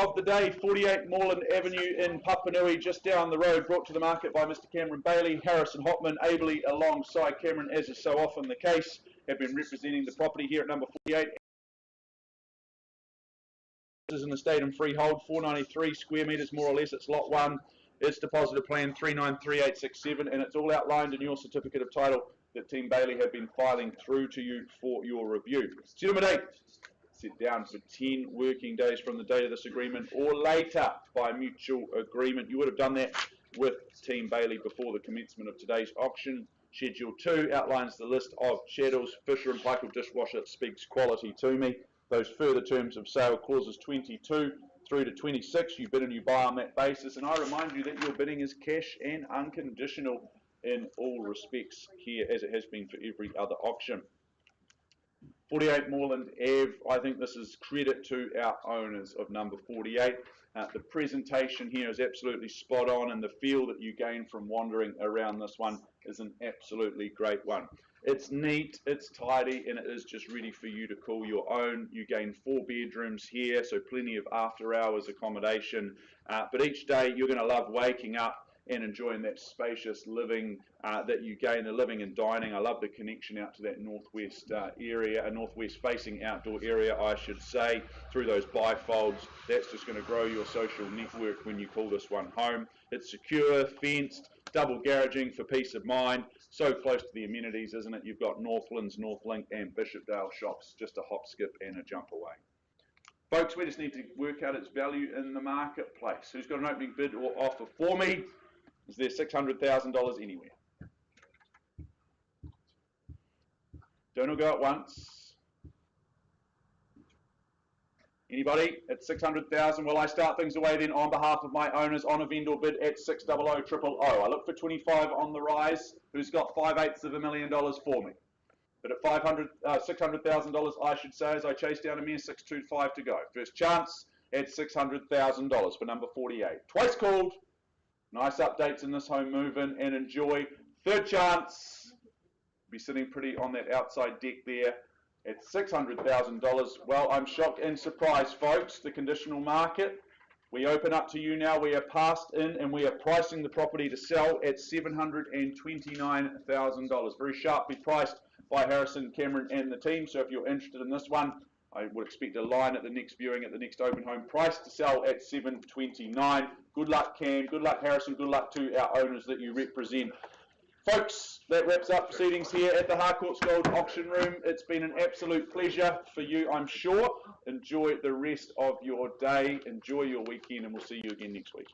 of the day, 48 Moreland Avenue in Papanui, just down the road, brought to the market by Mr. Cameron Bailey. Harrison Hopman, ably alongside Cameron, as is so often the case, have been representing the property here at number 48. This is an estate and freehold, 493 square metres more or less. It's lot 1. It's depositor plan 393867, and it's all outlined in your certificate of title that Team Bailey have been filing through to you for your review. Settlement date set down for 10 working days from the date of this agreement or later by mutual agreement. You would have done that with Team Bailey before the commencement of today's auction. Schedule 2 outlines the list of Shadows, Fisher and Paykel dishwasher. It speaks quality to me. Those further terms of sale, clauses 22 through to 26, you bid and you buy on that basis. And I remind you that your bidding is cash and unconditional in all respects here, as it has been for every other auction. 48 Moreland Ave, I think this is credit to our owners of number 48. The presentation here is absolutely spot on, and the feel that you gain from wandering around this one is an absolutely great one. It's neat, it's tidy, and it is just ready for you to call your own. You gain 4 bedrooms here, so plenty of after hours accommodation, but each day you're going to love waking up and enjoying that spacious living that you gain, the living and dining. I love the connection out to that northwest area, a northwest facing outdoor area, I should say, through those bifolds. That's just going to grow your social network when you call this one home. It's secure, fenced, double garaging for peace of mind. So close to the amenities, isn't it? You've got Northlands, Northlink and Bishopdale shops, just a hop, skip and a jump away. Folks, we just need to work out its value in the marketplace. Who's got an opening bid or offer for me? Is there $600,000 anywhere? Don't all go at once. Anybody at 600,000? Will I start things away then on behalf of my owners on a vendor bid at 600,000. I look for 25 on the rise. Who's got $5/8 for me? But at $600,000, I should say, as I chase down a mere 625 to go. First chance at $600,000 for number 48. Twice called. Nice updates in this home move-in and enjoy. Third chance. Be sitting pretty on that outside deck there at $600,000. Well, I'm shocked and surprised, folks. The conditional market. We open up to you now. We are passed in and we are pricing the property to sell at $729,000. Very sharply priced by Harrison, Cameron and the team. So if you're interested in this one, I would expect a line at the next viewing, at the next open home. Price to sell at $729,000. Good luck, Cam. Good luck, Harrison. Good luck to our owners that you represent. Folks, that wraps up proceedings here at the Harcourts Gold Auction Room. It's been an absolute pleasure for you, I'm sure. Enjoy the rest of your day. Enjoy your weekend, and we'll see you again next week.